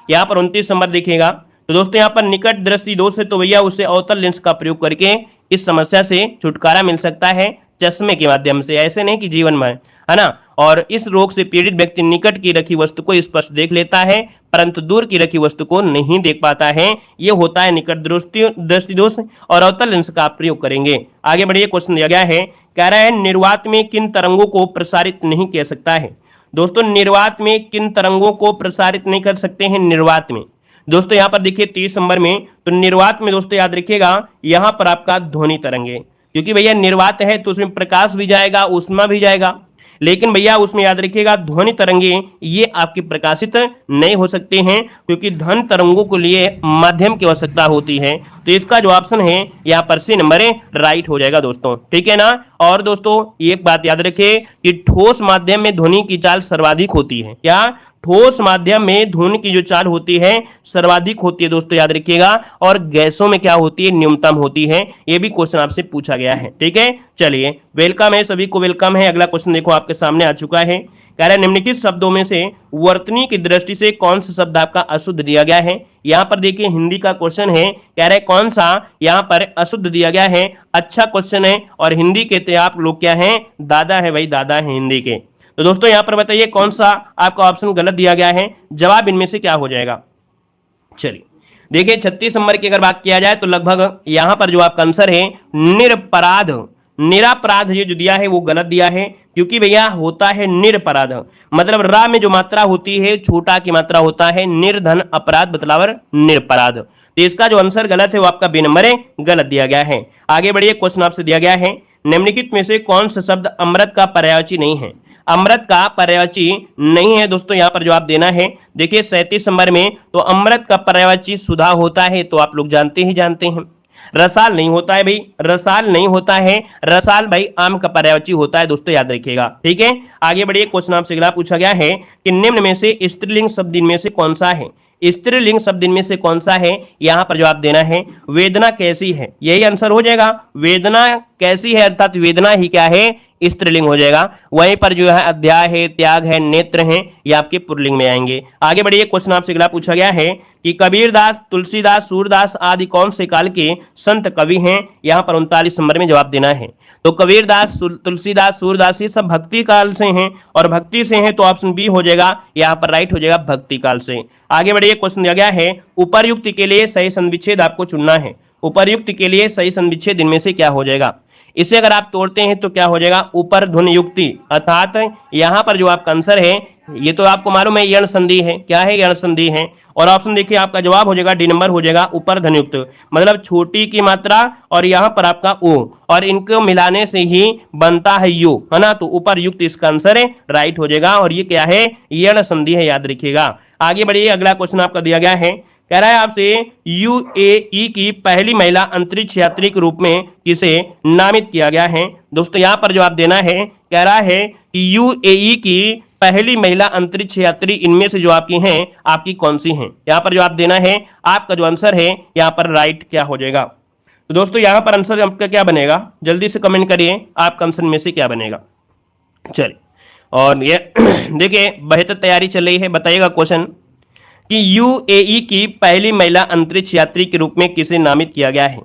यहाँ पर 29 नंबर दिखेगा। तो दोस्तों यहाँ पर निकट दृष्टि दोष है तो भैया उसे अवतल लेंस का प्रयोग करके इस समस्या से छुटकारा मिल सकता है, चश्मे के माध्यम से, ऐसे नहीं कि जीवन में, है ना। और इस रोग से पीड़ित व्यक्ति निकट की रखी वस्तु को स्पष्ट देख लेता है परंतु दूर की रखी वस्तु को नहीं देख पाता है। यह होता है निकट दृष्टि दोष, और अवतल लेंस का प्रयोग करेंगे। आगे बढ़िए, क्वेश्चन दिया गया है, कह रहा है निर्वात में किन तरंगों को प्रसारित नहीं किया सकता है। दोस्तों निर्वात में किन तरंगों को प्रसारित नहीं कर सकते हैं, निर्वात में दोस्तों यहाँ पर देखिए 30 नंबर में, तो निर्वात में दोस्तों याद रखिएगा यहाँ पर आपका ध्वनि तरंगे, क्योंकि भैया निर्वात है तो उसमें प्रकाश भी जाएगा, ऊष्मा भी जाएगा, लेकिन भैया उसमें याद रखिएगा ध्वनि तरंगे ये आपकी प्रकाशित नहीं हो सकते हैं, क्योंकि ध्वनि तरंगों के लिए माध्यम की आवश्यकता होती है। तो इसका जो ऑप्शन है यहाँ पर सी नंबर राइट हो जाएगा दोस्तों, ठीक है ना। और दोस्तों एक बात याद रखें कि ठोस माध्यम में ध्वनि की चाल सर्वाधिक होती है। क्या, ठोस माध्यम में ध्वनि की जो चाल होती है सर्वाधिक होती है दोस्तों, याद रखिएगा। और गैसों में क्या होती है, न्यूनतम होती है। ये भी क्वेश्चन आपसे पूछा गया है, ठीक है। चलिए वेलकम है, सभी को वेलकम है। अगला क्वेश्चन देखो आपके सामने आ चुका है, कह रहा है निम्नलिखित शब्दों में से वर्तनी की दृष्टि से कौन सा शब्द आपका अशुद्ध दिया गया है। यहाँ पर देखिए हिंदी का क्वेश्चन है, कह रहे कौन सा यहाँ पर अशुद्ध दिया गया है। अच्छा क्वेश्चन है, और हिंदी के आप लोग क्या है, दादा है भाई, दादा है हिंदी के। तो दोस्तों यहाँ पर बताइए कौन सा आपका ऑप्शन गलत दिया गया है, जवाब इनमें से क्या हो जाएगा। चलिए देखिए 36 नंबर की अगर बात किया जाए तो लगभग यहाँ पर जो आपका आंसर है निरपराध, निरापराध ये जो दिया है वो गलत दिया है, क्योंकि भैया होता है निरपराध, मतलब रा में जो मात्रा होती है छोटा की मात्रा होता है, निर्धन अपराध बतलावर निरपराध। तो इसका जो आंसर गलत है वो आपका बी नंबर गलत दिया गया है। आगे बढ़िए, क्वेश्चन आपसे दिया गया है निम्नलिखित में से कौन सा शब्द अमृत का पर्यायवाची नहीं है। अमृत का पर्यायवाची नहीं है दोस्तों, यहाँ पर जवाब देना है। देखिए 37 नंबर में, तो अमृत का पर्यायवाची सुधा होता है, तो आप लोग जानते ही जानते हैं। रसाल नहीं होता है भाई, रसाल नहीं होता है, रसाल भाई आम का पर्यायवाची होता है दोस्तों, याद रखिएगा, ठीक है। आगे बढ़िए, क्वेश्चन आपसे अगला पूछा गया है कि निम्न में से स्त्रीलिंग शब्द इनमें से कौन सा है। स्त्रीलिंग शब्द इनमें से कौन सा है, यहां पर जवाब देना है वेदना कैसी है, यही आंसर हो जाएगा। वेदना कैसी है अर्थात वेदना ही क्या है, स्त्रीलिंग हो जाएगा। वहीं पर जो है अध्याय है, त्याग है, नेत्र है, ये आपके पुल्लिंग में आएंगे। आगे बढ़िए, क्वेश्चन आपसे अगला पूछा गया है कि कबीरदास, तुलसीदास, सूरदास आदि कौन से काल के संत कवि हैं, यहां पर 39 नंबर में जवाब देना है। तो कबीरदास, तुलसीदास, सूरदास ये सब भक्ति काल से हैं, और भक्ति से हैं तो ऑप्शन बी हो जाएगा, यहां पर राइट हो जाएगा भक्ति काल से। आगे बढ़िए, क्वेश्चन दिया गया है उपर्युक्त के लिए सही संविच्छेद आपको चुनना है। उपर्युक्त के लिए सही संविच्छेद इनमें से क्या हो जाएगा, इसे अगर आप तोड़ते हैं तो क्या हो जाएगा, ऊपर ध्वनि युक्ति, अर्थात यहां पर जो आपका आंसर है, ये तो आपको मालूम है यण संधि है, क्या है यण संधि है, और ऑप्शन देखिए आपका जवाब हो जाएगा डी नंबर हो जाएगा ऊपर ध्वनि युक्त, मतलब छोटी की मात्रा और यहां पर आपका ओ, और इनको मिलाने से ही बनता है यू, है ना, तो ऊपर युक्त इसका आंसर है, राइट हो जाएगा, और ये क्या है, यण संधि है, याद रखिएगा। आगे बढ़िए, अगला क्वेश्चन आपका दिया गया है, कह रहा है आपसे यूएई की पहली महिला अंतरिक्ष यात्री के रूप में किसे नामित किया गया है। दोस्तों यहां पर जवाब देना है, कह रहा है कि यूएई की पहली महिला अंतरिक्ष यात्री इनमें से जो आपकी हैं, आपकी कौन सी हैं, यहां पर जवाब देना है। आपका जो आंसर है यहां पर राइट क्या हो जाएगा। तो दोस्तों यहां पर आंसर आपका क्या बनेगा, जल्दी से कमेंट करिए आपका आंसर में से क्या बनेगा। चलिए, और ये देखिए बेहतर तैयारी चल रही है, बताइएगा क्वेश्चन कि यूएई की पहली महिला अंतरिक्ष यात्री के रूप में किसे नामित किया गया है।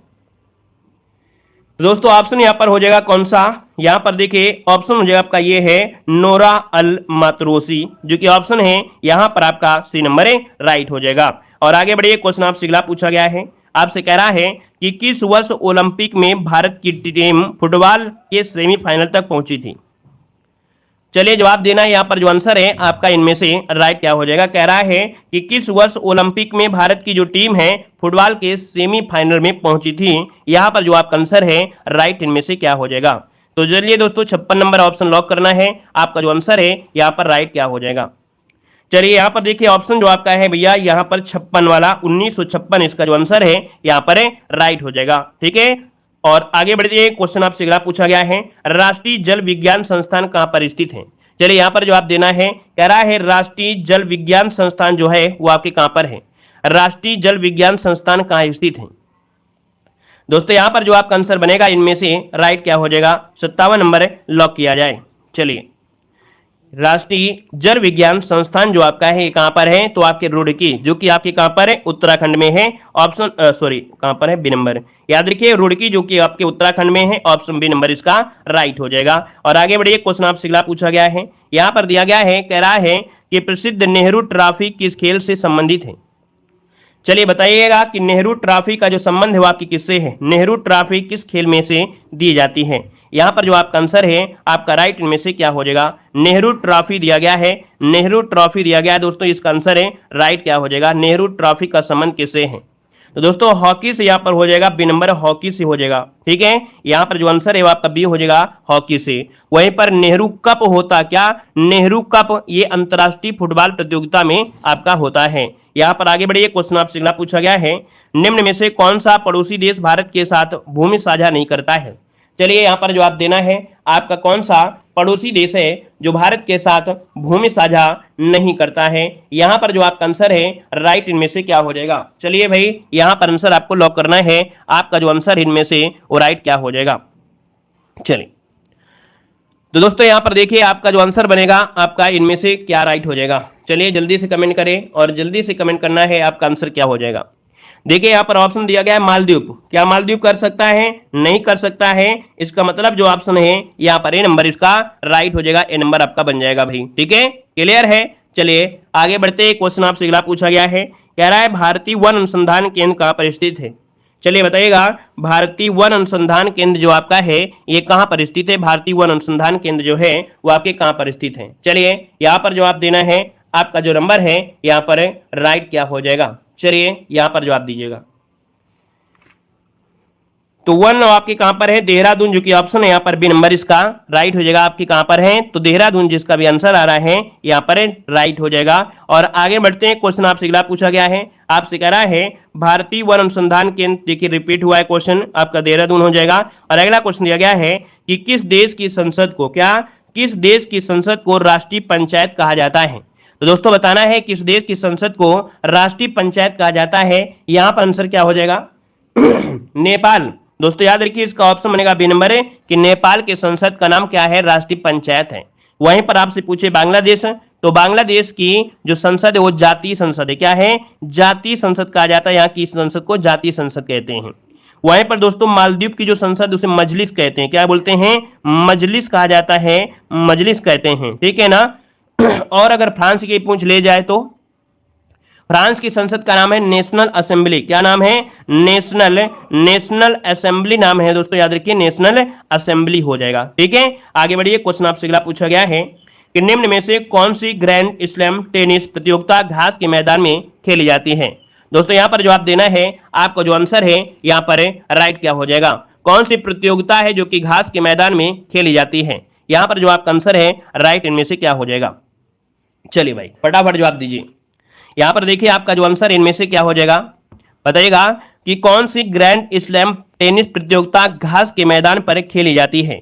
दोस्तों ऑप्शन यहां पर हो जाएगा कौन सा, यहां पर देखिए ऑप्शन हो जाएगा आपका ये है नोरा अल मातरोसी, जो कि ऑप्शन है यहां पर आपका सी नंबर है, राइट हो जाएगा। और आगे बढ़िए, क्वेश्चन आपसे अगला पूछा गया है, आपसे कह रहा है कि किस वर्ष ओलंपिक में भारत की टीम फुटबॉल के सेमीफाइनल तक पहुंची थी। चलिए जवाब देना है, यहाँ पर जो आंसर है आपका इनमें से राइट क्या हो जाएगा। कह रहा है कि किस वर्ष ओलंपिक में भारत की जो टीम है फुटबॉल के सेमीफाइनल में पहुंची थी, यहाँ पर जो आपका आंसर है राइट इनमें से क्या हो जाएगा। तो चलिए दोस्तों 56 नंबर ऑप्शन लॉक करना है, आपका जो आंसर है यहाँ पर राइट क्या हो जाएगा। चलिए यहाँ पर देखिए ऑप्शन जो आपका है भैया यहाँ पर 56 वाला 1956 इसका जो आंसर है यहाँ पर राइट हो जाएगा, ठीक है। और आगे बढ़िए, क्वेश्चन आपसे अगला पूछा गया है, राष्ट्रीय जल विज्ञान संस्थान कहां पर स्थित है। चलिए यहां पर जवाब देना है, कह रहा है राष्ट्रीय जल विज्ञान संस्थान जो है वो आपके कहां पर है, राष्ट्रीय जल विज्ञान संस्थान कहां स्थित है। दोस्तों यहां पर जो आपका आंसर बनेगा इनमें से राइट क्या हो जाएगा, 57 नंबर लॉक किया जाए। चलिए राष्ट्रीय जल विज्ञान संस्थान जो आपका है कहां पर है, तो आपके रुड़की, जो कि आपके कहां पर है, उत्तराखंड में है। ऑप्शन सॉरी कहां पर है, बी नंबर, याद रखिए रुड़की जो कि आपके उत्तराखंड में है, ऑप्शन बी नंबर इसका राइट हो जाएगा। और आगे बढ़िए, क्वेश्चन आपसे अगला पूछा गया है, यहां पर दिया गया है, कह रहा है कि प्रसिद्ध नेहरू ट्रॉफी किस खेल से संबंधित है। चलिए बताइएगा कि नेहरू ट्रॉफी का जो संबंध है वो आपकी किससे है, नेहरू ट्रॉफी किस खेल में से दी जाती है। यहां पर जो आपका आंसर है आपका राइट इनमें से क्या हो जाएगा, नेहरू ट्रॉफी दिया गया है, नेहरू ट्रॉफी दिया गया है दोस्तों, इसका आंसर है राइट क्या हो जाएगा, नेहरू ट्रॉफी का संबंध किससे है। तो दोस्तों हॉकी से यहाँ पर हो जाएगा, बी नंबर हॉकी से हो जाएगा, ठीक है। यहाँ पर जो आंसर है वो आपका बी हो जाएगा हॉकी से। वहीं पर नेहरू कप होता क्या, नेहरू कप ये अंतरराष्ट्रीय फुटबॉल प्रतियोगिता में आपका होता है। यहाँ पर आगे बढ़िए, क्वेश्चन आपसे अगला पूछा गया है, निम्न में से कौन सा पड़ोसी देश भारत के साथ भूमि साझा नहीं करता है। चलिए यहाँ पर जवाब देना है, आपका कौन सा पड़ोसी देश है जो भारत के साथ भूमि साझा नहीं करता है। यहाँ पर जो आपका आंसर है राइट इनमें से क्या हो जाएगा। चलिए भाई यहाँ पर आंसर आपको लॉक करना है, आपका जो आंसर इनमें से वो राइट क्या हो जाएगा। चलिए तो दोस्तों यहाँ पर देखिए आपका जो आंसर बनेगा आपका इनमें से क्या राइट हो जाएगा। चलिए जल्दी से कमेंट करें, और जल्दी से कमेंट करना है आपका आंसर क्या हो जाएगा। देखिए यहाँ पर ऑप्शन दिया गया है मालदीव, क्या मालदीव कर सकता है, नहीं कर सकता है, इसका मतलब जो ऑप्शन है यहाँ पर ए नंबर इसका राइट हो जाएगा, ए नंबर आपका बन जाएगा भाई, ठीक है, क्लियर है। चलिए आगे बढ़ते, क्वेश्चन आपसे अगला पूछा गया है, कह रहा है भारतीय वन अनुसंधान केंद्र कहाँ पर स्थित है। चलिए बताइएगा भारतीय वन अनुसंधान केंद्र जो आपका है ये कहाँ पर स्थित है, भारतीय वन अनुसंधान केंद्र जो है वो आपके कहाँ पर स्थित है। चलिए यहाँ पर जवाब देना है, आपका जो नंबर है यहाँ पर राइट क्या हो जाएगा। चलिए यहाँ पर जवाब दीजिएगा। तो वन आपके कहां पर है, देहरादून, जो कि ऑप्शन है यहाँ पर बी नंबर इसका राइट हो जाएगा। आपके कहां पर है, तो देहरादून जिसका भी आंसर आ रहा है यहाँ पर राइट हो जाएगा। और आगे बढ़ते हैं, क्वेश्चन आपसे अगला पूछा गया है, आपसे कह रहा है भारतीय वन अनुसंधान केंद्र, देखिए रिपीट हुआ है क्वेश्चन, आपका देहरादून हो जाएगा। और अगला क्वेश्चन दिया गया है कि किस देश की संसद को, क्या किस देश की संसद को राष्ट्रीय पंचायत कहा जाता है। तो दोस्तों बताना है किस देश की संसद को राष्ट्रीय पंचायत कहा जाता है। यहां पर आंसर क्या हो जाएगा नेपाल। दोस्तों याद रखिए इसका ऑप्शन बनेगा बी नंबर है कि नेपाल के संसद का नाम क्या है, राष्ट्रीय पंचायत है। वहीं पर आपसे पूछे बांग्लादेश, तो बांग्लादेश की जो संसद है वो जातीय संसद है। क्या है, जातीय संसद कहा जाता है, यहाँ की संसद को जातीय संसद कहते हैं। वहीं पर दोस्तों मालदीव की जो संसद उसे मजलिस कहते हैं। क्या बोलते हैं, मजलिस कहा जाता है, मजलिस कहते हैं, ठीक है ना। और अगर फ्रांस की पूछ ले जाए तो फ्रांस की संसद का नाम है नेशनल असेंबली। क्या नाम है, नेशनल असेंबली नाम है दोस्तों, याद रखिए नेशनल असेंबली हो जाएगा। ठीक है, आगे बढ़िए। क्वेश्चन आपसे अगला पूछा गया है कि निम्न में से कौन सी ग्रैंड स्लैम टेनिस प्रतियोगिता घास के मैदान में खेली जाती है। दोस्तों यहां पर जवाब देना है, आपका जो आंसर है यहां पर राइट क्या हो जाएगा, कौन सी प्रतियोगिता है जो कि घास के मैदान में खेली जाती है। यहां पर जो आपका आंसर है राइट इनमें से क्या हो जाएगा। चलिए भाई फटाफट जवाब दीजिए। यहां पर देखिए आपका जो आंसर इनमें से क्या हो जाएगा, बताइएगा कि कौन सी ग्रैंड स्लैम टेनिस प्रतियोगिता घास के मैदान पर खेली जाती है।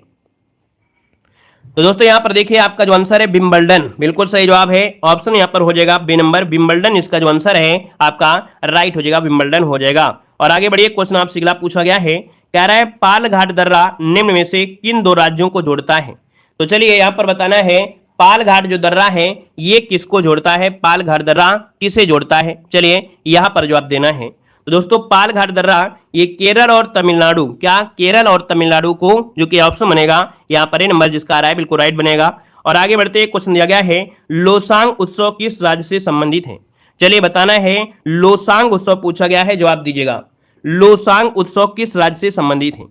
तो दोस्तों यहां पर देखिए आपका जो आंसर है विंबलडन, बिल्कुल सही जवाब है। ऑप्शन यहां पर हो जाएगा बी नंबर, विंबलडन इसका जो आंसर है आपका राइट हो जाएगा, विंबलडन हो जाएगा। और आगे बढ़िए, क्वेश्चन आपसे अगला पूछा गया है, कह रहा है पाल घाट दर्रा निम्न में से किन दो राज्यों को जोड़ता है। तो चलिए यहां पर बताना है पाल घाट जो दर्रा है ये किसको जोड़ता है, पाल घाट दर्रा किसे जोड़ता है। चलिए यहां पर जवाब देना है। तो दोस्तों पाल घाट दर्रा ये केरल और तमिलनाडु, क्या केरल और तमिलनाडु को, जो कि ऑप्शन बनेगा यहां पर नंबर जिसका आ रहा है बिल्कुल राइट बनेगा। और आगे बढ़ते क्वेश्चन दिया गया है लोसांग उत्सव किस राज्य से संबंधित है। चलिए बताना है लोसांग उत्सव पूछा गया है, जवाब दीजिएगा लोसांग उत्सव किस राज्य से संबंधित है।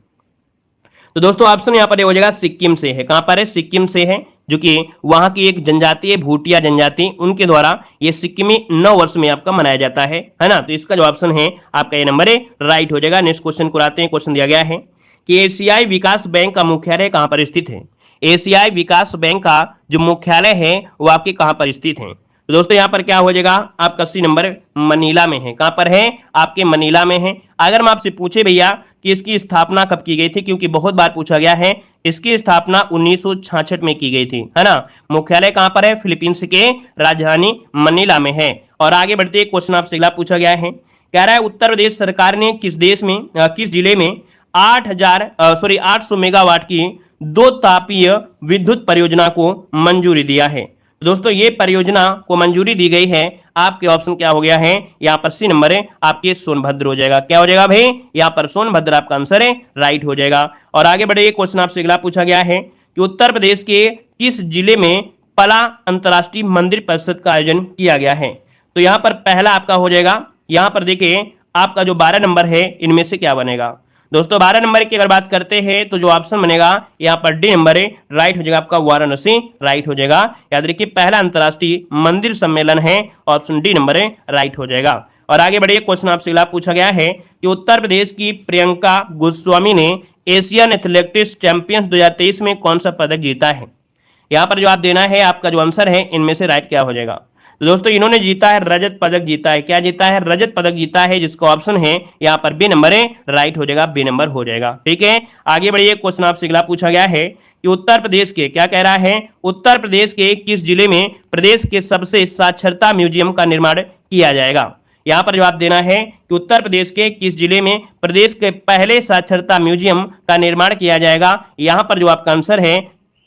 तो दोस्तों ऑप्शन यहां पर हो जाएगा सिक्किम से है। कहां पर है, सिक्किम से है, जो कि वहां की एक जनजाति है भूटिया जनजाति, उनके द्वारा ये सिक्किमी नव वर्ष में आपका मनाया जाता है ना। तो इसका जो ऑप्शन है आपका ये नंबर है राइट हो जाएगा। नेक्स्ट क्वेश्चन को आते हैं। क्वेश्चन दिया गया है कि एशियाई विकास बैंक का मुख्यालय कहां पर स्थित है। एशियाई विकास बैंक का जो मुख्यालय है वो आपके कहां पर स्थित है। तो दोस्तों यहां पर क्या हो जाएगा आपका सी नंबर मनीला में है। कहां पर है, आपके मनीला में है। अगर मैं आपसे पूछे भैया कि इसकी स्थापना कब की गई थी, क्योंकि बहुत बार पूछा गया है, इसकी स्थापना 1966 में की गई थी, है ना। मुख्यालय कहां पर है, फिलीपींस के राजधानी मनीला में है। और आगे बढ़ते क्वेश्चन आपसे अगला पूछा गया है, कह रहा है उत्तर प्रदेश सरकार ने किस जिले में 800 मेगावाट की 2 तापीय विद्युत परियोजना को मंजूरी दिया है। दोस्तों ये परियोजना को मंजूरी दी गई है, आपके ऑप्शन क्या हो गया है, यहाँ पर सी नंबर है आपके सोनभद्र हो जाएगा। क्या हो जाएगा भाई, यहाँ पर सोनभद्र आपका आंसर है, राइट हो जाएगा। और आगे बढ़े, क्वेश्चन आपसे अगला पूछा गया है कि उत्तर प्रदेश के किस जिले में पला अंतरराष्ट्रीय मंदिर परिषद का आयोजन किया गया है। तो यहाँ पर पहला आपका हो जाएगा, यहाँ पर देखिए आपका जो 12 नंबर है इनमें से क्या बनेगा। दोस्तों 12 नंबर की अगर बात करते हैं तो जो ऑप्शन बनेगा यहाँ पर डी नंबर है, राइट हो जाएगा आपका वाराणसी, राइट हो जाएगा। याद रखिए पहला अंतरराष्ट्रीय मंदिर सम्मेलन है, ऑप्शन डी नंबर है, राइट हो जाएगा। और आगे बढ़िए, क्वेश्चन आपसे अगला पूछा गया है कि उत्तर प्रदेश की प्रियंका गोस्वामी ने एशियन एथलेटिक्स चैंपियंस 2023 में कौन सा पदक जीता है। यहाँ पर जवाब देना है, आपका जो आंसर है इनमें से राइट क्या हो जाएगा। तो दोस्तों इन्होंने जीता है रजत पदक जीता है। क्या जीता है, रजत पदक जीता है, जिसका ऑप्शन है यहाँ पर बी नंबर है, राइट हो जाएगा, बी नंबर हो जाएगा। ठीक है, आगे बढ़िए, क्वेश्चन आपसे अगला पूछा गया है कि उत्तर प्रदेश के, क्या कह रहा है, उत्तर प्रदेश के किस जिले में प्रदेश के सबसे साक्षरता म्यूजियम का निर्माण किया जाएगा। यहाँ पर जवाब देना है कि उत्तर प्रदेश के किस जिले में प्रदेश के पहले साक्षरता म्यूजियम का निर्माण किया जाएगा। यहाँ पर जो आपका आंसर है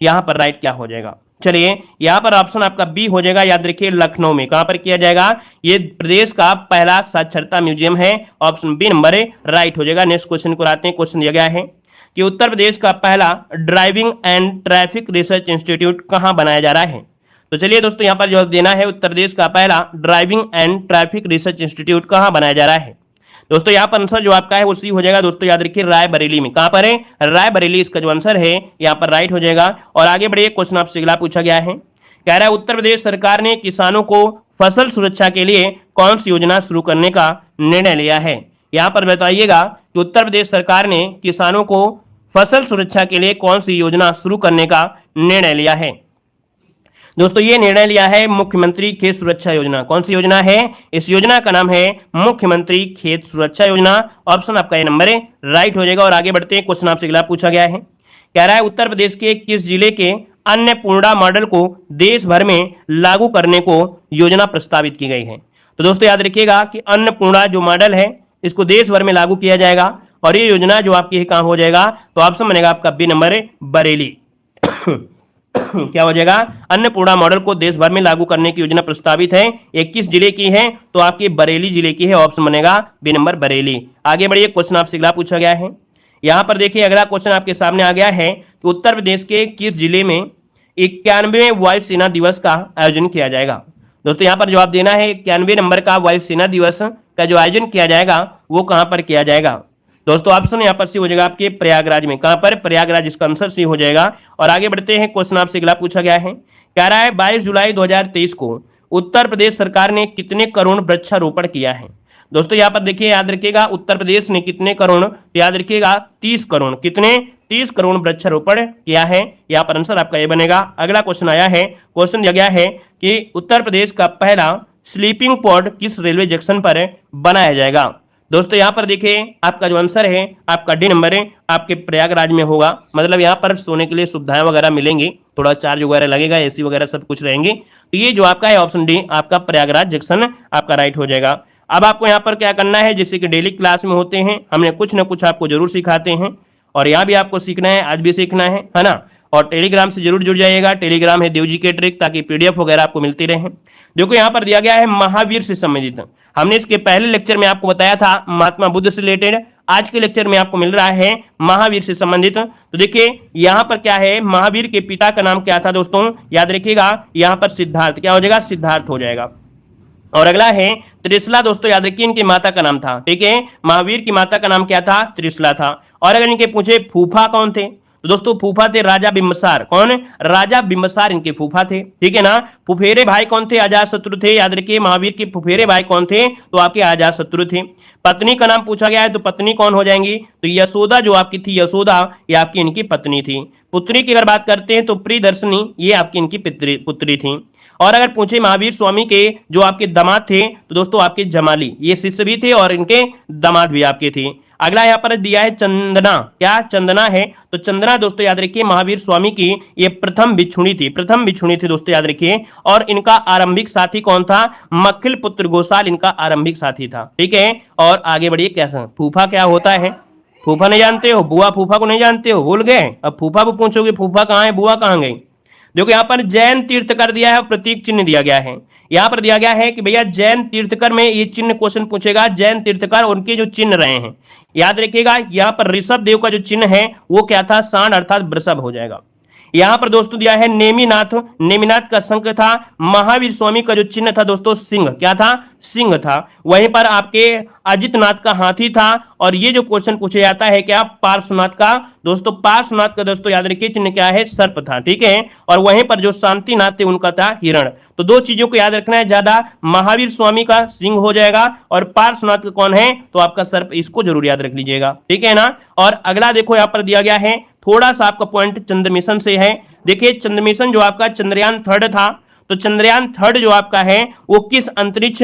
यहाँ पर राइट क्या हो जाएगा। चलिए यहां पर ऑप्शन आपका बी हो जाएगा, याद रखिए लखनऊ में। कहां पर किया जाएगा, ये प्रदेश का पहला साक्षरता म्यूजियम है, ऑप्शन बी नंबर है, राइट हो जाएगा। नेक्स्ट क्वेश्चन को आते हैं। क्वेश्चन दिया गया है कि उत्तर प्रदेश का पहला driving and traffic research institute कहां बनाया जा रहा है। तो चलिए दोस्तों यहां पर जवाब देना है, उत्तर प्रदेश का पहला driving and traffic research institute कहां बनाया जा रहा है। दोस्तों यहाँ पर आंसर जो आपका है वो सी हो जाएगा। दोस्तों याद रखिए रायबरेली में। कहां पर है, रायबरेली इसका जो आंसर है यहाँ पर राइट हो जाएगा। और आगे बढ़िए, क्वेश्चन आपसे अगला पूछा गया है, कह रहा है उत्तर प्रदेश सरकार ने किसानों को फसल सुरक्षा के लिए कौन सी योजना शुरू करने का निर्णय लिया है। यहाँ पर बताइएगा कि उत्तर प्रदेश सरकार ने किसानों को फसल सुरक्षा के लिए कौन सी योजना शुरू करने का निर्णय लिया है। दोस्तों ये निर्णय लिया है मुख्यमंत्री खेत सुरक्षा योजना। कौन सी योजना है, इस योजना का नाम है मुख्यमंत्री खेत सुरक्षा योजना, ऑप्शन आपका ये नंबर है, राइट हो जाएगा। और आगे बढ़ते हैं, क्वेश्चन आपसे अगला पूछा गया है, कह रहा है उत्तर प्रदेश के किस जिले के अन्नपूर्णा मॉडल को देश भर में लागू करने को योजना प्रस्तावित की गई है। तो दोस्तों याद रखिएगा कि अन्नपूर्णा जो मॉडल है इसको देश भर में लागू किया जाएगा और ये योजना जो आपकी कहां हो जाएगा, तो ऑप्शन बनेगा आपका बी नंबर बरेली। क्या हो जाएगा, अन्नपूर्णा मॉडल को देश भर में लागू करने की योजना प्रस्तावित है। 21 जिले की है तो आपके बरेली जिले की है, ऑप्शन बनेगा बी नंबर बरेली। आगे बढ़िए, क्वेश्चन आपसे अगला पूछा गया है। यहां पर देखिए अगला क्वेश्चन आपके सामने आ गया है कि उत्तर प्रदेश के किस जिले में 91वें वायुसेना दिवस का आयोजन किया जाएगा। दोस्तों यहां पर जवाब देना है, 91 नंबर का वायुसेना दिवस का जो आयोजन किया जाएगा वो कहां पर किया जाएगा। दोस्तों ऑप्शन यहां पर सी हो जाएगा आपके प्रयागराज में। कहां पर, प्रयागराज, इसका आंसर सी हो जाएगा। और आगे बढ़ते हैं, क्वेश्चन आपसे अगला पूछा गया है, कह रहा है 22 जुलाई 2023 को उत्तर प्रदेश सरकार ने कितने करोड़ वृक्षारोपण किया है। दोस्तों यहां पर देखिए, याद रखिएगा उत्तर प्रदेश ने कितने करोड़, तो याद रखिएगा 30 करोड़, कितने, 30 करोड़ वृक्षारोपण किया है। यहां पर आंसर आपका ये बनेगा। अगला क्वेश्चन आया है, क्वेश्चन दिया गया है कि उत्तर प्रदेश का पहला स्लीपिंग पॉड किस रेलवे जंक्शन पर बनाया जाएगा। दोस्तों यहां पर देखिए आपका जो आंसर है आपका डी नंबर है, आपके प्रयागराज में होगा। मतलब यहां पर सोने के लिए सुविधाएं वगैरह मिलेंगी, थोड़ा चार्ज वगैरह लगेगा, एसी वगैरह सब कुछ रहेंगे। तो ये जो आपका है ऑप्शन डी आपका प्रयागराज जंक्शन आपका राइट हो जाएगा। अब आपको यहाँ पर क्या करना है, जैसे कि डेली क्लास में होते हैं, हमने कुछ ना कुछ आपको जरूर सिखाते हैं और यहाँ भी आपको सीखना है, आज भी सीखना है ना। और टेलीग्राम से जरूर जुड़ जाइएगा। टेलीग्राम है देवजी के ट्रिक, ताकि पीडीएफ वगैरह आपको मिलती रहे। देखो यहाँ पर दिया गया है महावीर से संबंधित, हमने इसके पहले लेक्चर में आपको बताया था महात्मा बुद्ध से रिलेटेड, आज के लेक्चर में आपको मिल रहा है महावीर से संबंधित। तो देखिए यहाँ पर क्या है, महावीर के पिता का नाम क्या था दोस्तों, याद रखिएगा यहाँ पर सिद्धार्थ, क्या हो जाएगा, सिद्धार्थ हो जाएगा। और अगला है त्रिशला। दोस्तों याद रखिए इनकी माता का नाम था, ठीक है, महावीर की माता का नाम क्या था, त्रिशला था। और अगर इनके पूछे फूफा कौन थे, तो दोस्तों फूफा थे राजा बिंबिसार। कौन, राजा बिंबिसार इनके फूफा थे, ठीक है ना। फुफेरे भाई कौन थे, अजातशत्रु थे। याद रखिए महावीर के फुफेरे भाई कौन थे, तो आपके अजातशत्रु थे। पत्नी का नाम पूछा गया है, तो पत्नी कौन हो जाएंगी, तो यशोदा जो आपकी थी, यशोदा ये आपकी इनकी पत्नी थी। पुत्री की अगर बात करते हैं तो प्रियदर्शनी ये आपकी इनकी पुत्री थी। और अगर पूछे महावीर स्वामी के जो आपके दामाद थे, तो दोस्तों आपके जमाली ये शिष्य भी थे और इनके दामाद भी आपके थे। अगला यहाँ पर दिया है चंदना, क्या चंदना है, तो चंदना दोस्तों याद रखिए महावीर स्वामी की ये प्रथम बिछुणी थी, प्रथम बिछुणी थी दोस्तों याद रखिए। और इनका आरंभिक साथी कौन था, मक्खिल पुत्र गोसाल इनका आरंभिक साथी था, ठीक है। और आगे बढ़िए, कैसा फूफा क्या होता है, फूफा नहीं जानते हो, बुआ फूफा को नहीं जानते हो, भूल गए। अब फूफा को पूछोगे फूफा कहाँ है, बुआ कहाँ गई। देखो यहाँ पर जैन तीर्थकर दिया है और प्रतीक चिन्ह दिया गया है। यहाँ पर दिया गया है कि भैया जैन तीर्थकर में ये चिन्ह क्वेश्चन पूछेगा, जैन तीर्थकर उनके जो चिन्ह रहे हैं। याद रखिएगा यहाँ पर ऋषभ देव का जो चिन्ह है वो क्या था, सांड अर्थात वृषभ हो जाएगा। यहां पर दोस्तों दिया है नेमिनाथ, नेमिनाथ का शंख था। महावीर स्वामी का जो चिन्ह था दोस्तों सिंह, क्या था, सिंह था। वहीं पर आपके अजितनाथ का हाथी था। और ये जो क्वेश्चन पूछा जाता है क्या, पार्श्वनाथ का, दोस्तों पार्श्वनाथ का दोस्तों याद रखिए चिन्ह क्या है, सर्प था, ठीक है। और वहीं पर जो शांतिनाथ थे उनका था हिरण। तो दो चीजों को याद रखना है ज्यादा, महावीर स्वामी का सिंह हो जाएगा और पार्श्वनाथ का कौन है, तो आपका सर्प, इसको जरूर याद रख लीजिएगा, ठीक है ना। और अगला देखो यहाँ पर दिया गया है, थोड़ा सा आपका पॉइंट चंद्र मिशन से है। देखिए चंद्र मिशन जो आपका चंद्रयान 3 था, तो चंद्रयान 3 जो आपका है वो किस अंतरिक्ष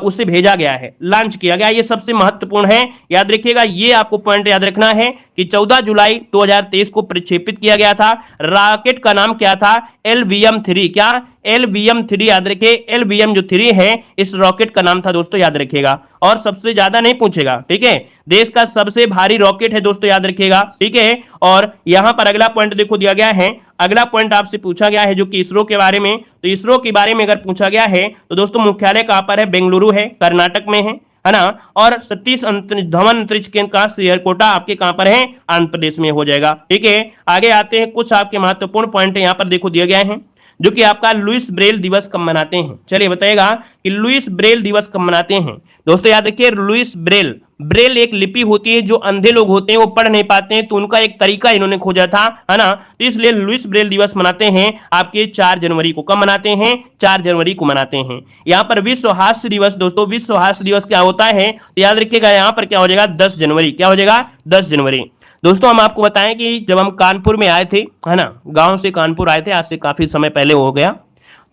उसे भेजा गया है, लॉन्च किया गया, ये सबसे महत्वपूर्ण है। याद रखिएगा ये आपको पॉइंट याद रखना है कि 14 जुलाई 2023 को प्रक्षेपित किया गया था। रॉकेट का नाम क्या था, LVM-3, क्या, LVM-3 याद रखिए, LVM जो 3 है इस रॉकेट का नाम था दोस्तों, याद रखिएगा। और सबसे ज्यादा नहीं पूछेगा, ठीक है, देश का सबसे भारी रॉकेट है दोस्तों, याद रखिएगा, ठीक है। और यहां पर अगला पॉइंट देखो दिया गया है, अगला पॉइंट आपसे पूछा गया है जो कि इसरो के बारे में। तो इसरो के बारे में अगर पूछा गया है तो दोस्तों मुख्यालय कहां पर है, बेंगलुरु है, कर्नाटक में है ना। और सतीश धवन अंतरिक्ष केंद्र का श्रीहरिकोटा आपके कहां पर है, आंध्र प्रदेश में हो जाएगा, ठीक है। आगे आते हैं, कुछ आपके महत्वपूर्ण पॉइंट यहां पर देखो दिए गए हैं, जो कि आपका लुईस ब्रेल दिवस कब मनाते हैं। चलिए बताइएगा कि लुईस ब्रेल दिवस कब मनाते हैं। दोस्तों याद रखिए लुईस ब्रेल, ब्रेल एक लिपि होती है, जो अंधे लोग होते हैं वो पढ़ नहीं पाते हैं, तो उनका एक तरीका इन्होंने खोजा था, है ना। तो इसलिए लुईस ब्रेल दिवस मनाते हैं आपके 4 जनवरी को। कब मनाते हैं, 4 जनवरी को मनाते हैं। यहाँ पर विश्व हास्य दिवस, दोस्तों विश्व हास्य दिवस क्या होता है, तो याद रखिएगा यहाँ पर क्या हो जाएगा, 10 जनवरी, क्या हो जाएगा, 10 जनवरी। दोस्तों हम आपको बताएं कि जब हम कानपुर में आए थे, है ना, गांव से कानपुर आए थे, आज से काफी समय पहले हो गया,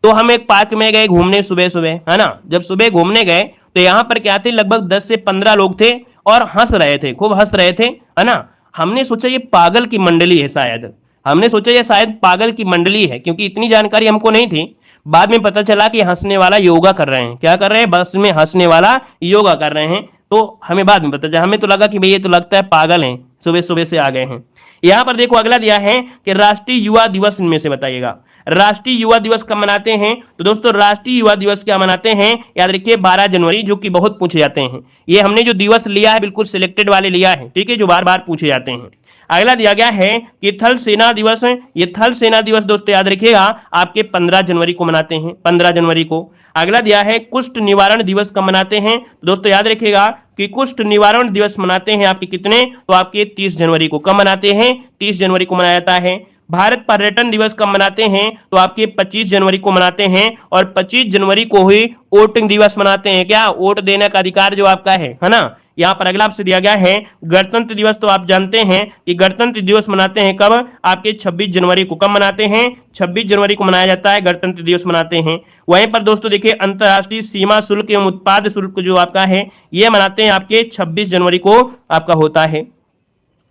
तो हम एक पार्क में गए घूमने सुबह सुबह, है ना। जब सुबह घूमने गए तो यहाँ पर क्या थे, लगभग 10 से 15 लोग थे और हंस रहे थे, खूब हंस रहे थे, है ना। हमने सोचा ये पागल की मंडली है शायद, हमने सोचा ये शायद पागल की मंडली है, क्योंकि इतनी जानकारी हमको नहीं थी। बाद में पता चला कि हंसने वाला योगा कर रहे हैं। क्या कर रहे हैं? बस में हंसने वाला योगा कर रहे हैं। तो हमें बाद में पता चला, हमें तो लगा कि भाई ये तो लगता है पागल हैं, सुबह सुबह से आ गए हैं। यहां पर देखो अगला दिया है कि राष्ट्रीय युवा दिवस इनमें से बताइएगा। राष्ट्रीय युवा दिवस कब मनाते हैं? तो दोस्तों राष्ट्रीय युवा दिवस क्या मनाते हैं? याद रखिए 12 जनवरी, जो कि बहुत पूछे जाते हैं। ये हमने जो दिवस लिया है बिल्कुल सिलेक्टेड वाले लिया है, ठीक है, जो बार बार पूछे जाते हैं। अगला दिया गया है कि थल सेना दिवस। ये थल सेना दिवस दोस्तों याद रखिएगा आपके 15 जनवरी को मनाते हैं, 15 जनवरी को। अगला दिया है कुष्ठ निवारण दिवस कब मनाते हैं? तो दोस्तों याद रखिएगा कि कुष्ठ निवारण दिवस मनाते हैं आपके कितने? तो आपके 30 जनवरी को। कब मनाते हैं? 30 जनवरी को मनाया जाता है। भारत पर्यटन दिवस कब मनाते हैं? तो आपके 25 जनवरी को मनाते हैं। और 25 जनवरी को ही वोटिंग दिवस मनाते हैं। क्या? वोट देने का अधिकार जो आपका है ना। यहां पर अगला आपसे दिया गया है गणतंत्र दिवस। तो आप जानते हैं कि गणतंत्र दिवस मनाते हैं कब? आपके 26 जनवरी को। कब मनाते हैं? 26 जनवरी को मनाया जाता है, गणतंत्र दिवस मनाते हैं। वहीं पर दोस्तों देखिए अंतर्राष्ट्रीय सीमा शुल्क एवं उत्पाद शुल्क जो आपका है ये मनाते हैं आपके 26 जनवरी को आपका होता है।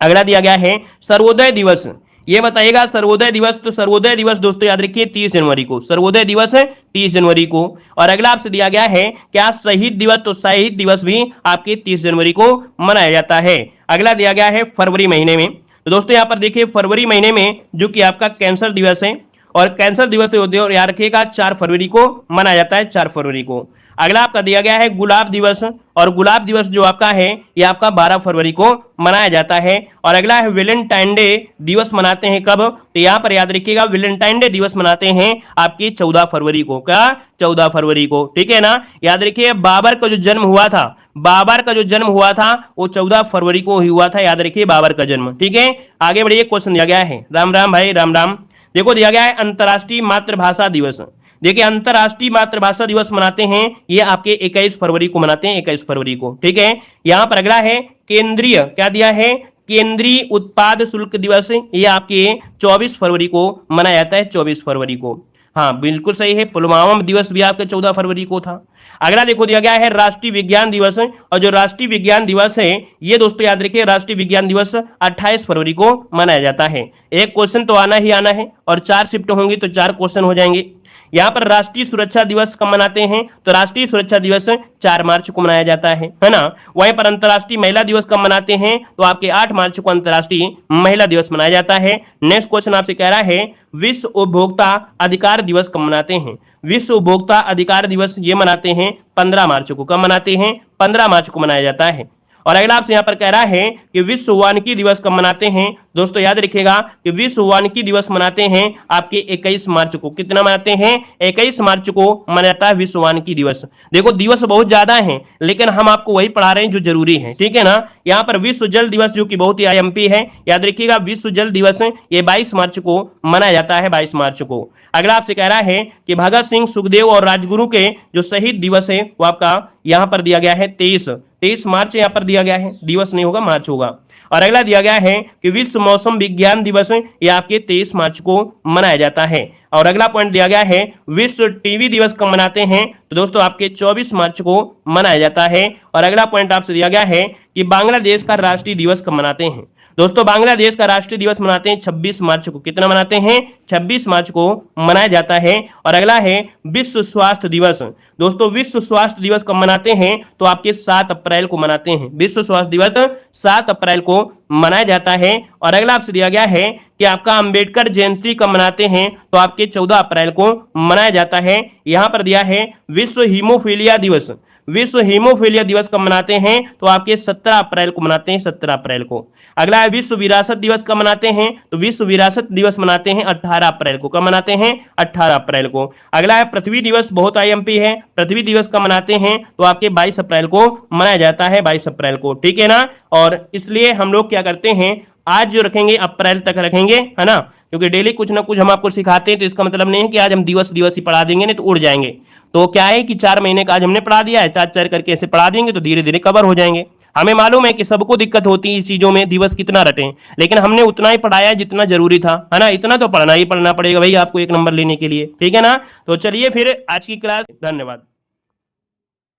अगला दिया गया है सर्वोदय दिवस। ये बताइएगा सर्वोदय दिवस। तो सर्वोदय दिवस दोस्तों याद रखिए 30 जनवरी को। सर्वोदय दिवस है 30 जनवरी को। और अगला आपसे दिया गया है क्या? शहीद दिवस। तो शहीद दिवस भी आपके 30 जनवरी को मनाया जाता है। अगला दिया गया है फरवरी महीने में। तो दोस्तों यहां पर देखिए फरवरी महीने में जो कि आपका कैंसर दिवस है, और कैंसर दिवस तो याद रखिएगा 4 फरवरी को मनाया जाता है, 4 फरवरी को। अगला आपका दिया गया है गुलाब दिवस। और गुलाब दिवस जो आपका है ये आपका 12 फरवरी को मनाया जाता है। और अगला है वैलेंटाइन डे दिवस मनाते हैं कब? तो यहां पर याद रखिएगा वैलेंटाइन डे दिवस मनाते हैं आपकी 14 फरवरी को। क्या? 14 फरवरी को, ठीक है ना। याद रखिए बाबर का जो जन्म हुआ था, बाबर का जो जन्म हुआ था वो 14 फरवरी को ही हुआ था। याद रखिए बाबर का जन्म, ठीक है। आगे बढ़िए, क्वेश्चन दिया गया है। राम राम भाई, राम राम। देखो दिया गया है अंतर्राष्ट्रीय मातृभाषा दिवस। देखिए अंतर्राष्ट्रीय मातृभाषा दिवस मनाते हैं ये आपके 21 फरवरी को मनाते हैं, 21 फरवरी को, ठीक है। यहां पर अगला है केंद्रीय, क्या दिया है? केंद्रीय उत्पाद शुल्क दिवस। ये आपके 24 फरवरी को मनाया जाता है, 24 फरवरी को। हाँ बिल्कुल सही है। पुलवामा दिवस भी आपके 14 फरवरी को था। अगला देखो दिया गया है राष्ट्रीय विज्ञान दिवस। और जो राष्ट्रीय विज्ञान दिवस है ये दोस्तों याद रखिए राष्ट्रीय विज्ञान दिवस 28 फरवरी को मनाया जाता है। एक क्वेश्चन तो आना ही आना है, और 4 शिफ्ट होंगी तो 4 क्वेश्चन हो जाएंगे। यहां पर राष्ट्रीय सुरक्षा दिवस कब मनाते हैं? तो राष्ट्रीय सुरक्षा दिवस 4 मार्च को मनाया जाता है ना। वहीं पर अंतर्राष्ट्रीय महिला दिवस कब मनाते हैं? तो आपके 8 मार्च को अंतर्राष्ट्रीय महिला दिवस मनाया जाता है। नेक्स्ट क्वेश्चन आपसे कह रहा है विश्व उपभोक्ता अधिकार दिवस कब मनाते हैं? विश्व उपभोक्ता अधिकार दिवस ये मनाते हैं 15 मार्च को। कब मनाते हैं? 15 मार्च को मनाया जाता है। और अगला आपसे यहां पर कह रहा है कि विश्व वानिकी दिवस कब मनाते हैं? दोस्तों याद रखिएगा कि विश्व वानिकी दिवस मनाते हैं आपके 21 मार्च को। कितना मनाते हैं? 21 मार्च को मनाता है विश्व वानिकी दिवस। देखो दिवस बहुत ज्यादा हैं, लेकिन हम आपको वही पढ़ा रहे हैं जो जरूरी है, ठीक है ना। यहाँ पर विश्व जल दिवस जो कि बहुत ही आईएमपी है, याद रखिएगा विश्व जल दिवस ये 22 मार्च को मनाया जाता है, 22 मार्च को। अगला आपसे कह रहा है कि भगत सिंह, सुखदेव और राजगुरु के जो शहीद दिवस है वो आपका यहां पर दिया गया है 23 मार्च यहां पर दिया गया है, दिवस नहीं होगा, मार्च होगा। और अगला दिया गया है कि विश्व मौसम विज्ञान दिवस ये आपके 23 मार्च को मनाया जाता है। और अगला पॉइंट दिया गया है विश्व टीवी दिवस कब मनाते हैं? तो दोस्तों आपके 24 मार्च को मनाया जाता है। और अगला पॉइंट आपसे दिया गया है कि बांग्लादेश का राष्ट्रीय दिवस कब मनाते हैं? दोस्तों बांग्लादेश का राष्ट्रीय दिवस मनाते हैं 26 मार्च को। कितना मनाते हैं? 26 मार्च को मनाया जाता है। और अगला है विश्व स्वास्थ्य दिवस। दोस्तों विश्व स्वास्थ्य दिवस कब मनाते हैं? तो आपके 7 अप्रैल को मनाते हैं। विश्व स्वास्थ्य दिवस 7 अप्रैल को मनाया जाता है। और अगला आपसे दिया गया है कि आपका अंबेडकर जयंती कब मनाते हैं? तो आपके 14 अप्रैल को मनाया जाता है। यहां पर दिया है विश्व हीमोफीलिया दिवस। विश्व हीमोफीलिया दिवस कब मनाते हैं? तो आपके 17 अप्रैल को मनाते हैं, 17 अप्रैल को। अगला है विश्व विरासत दिवस कब मनाते हैं? तो विश्व विरासत दिवस मनाते हैं 18 अप्रैल को। कब मनाते हैं? 18 अप्रैल को। अगला है पृथ्वी दिवस, बहुत आईएमपी है। पृथ्वी दिवस कब मनाते हैं? तो आपके 22 अप्रैल को मनाया जाता है, 22 अप्रैल को, ठीक है ना। और इसलिए हम लोग क्या करते हैं, आज जो रखेंगे अप्रैल तक रखेंगे, है ना, क्योंकि डेली कुछ ना कुछ हम आपको सिखाते हैं। तो इसका मतलब नहीं है कि आज हम दिवस दिवस ही पढ़ा देंगे, नहीं तो उड़ जाएंगे। तो क्या है कि 4 महीने का आज हमने पढ़ा दिया है, 4 करके ऐसे पढ़ा देंगे तो धीरे धीरे कवर हो जाएंगे। हमें मालूम है कि सबको दिक्कत होती है इस चीजों में, दिवस कितना रटें, लेकिन हमने उतना ही पढ़ाया जितना जरूरी था, है ना। इतना तो पढ़ना ही पढ़ना पड़ेगा भाई आपको 1 नंबर लेने के लिए, ठीक है ना। तो चलिए फिर आज की क्लास, धन्यवाद।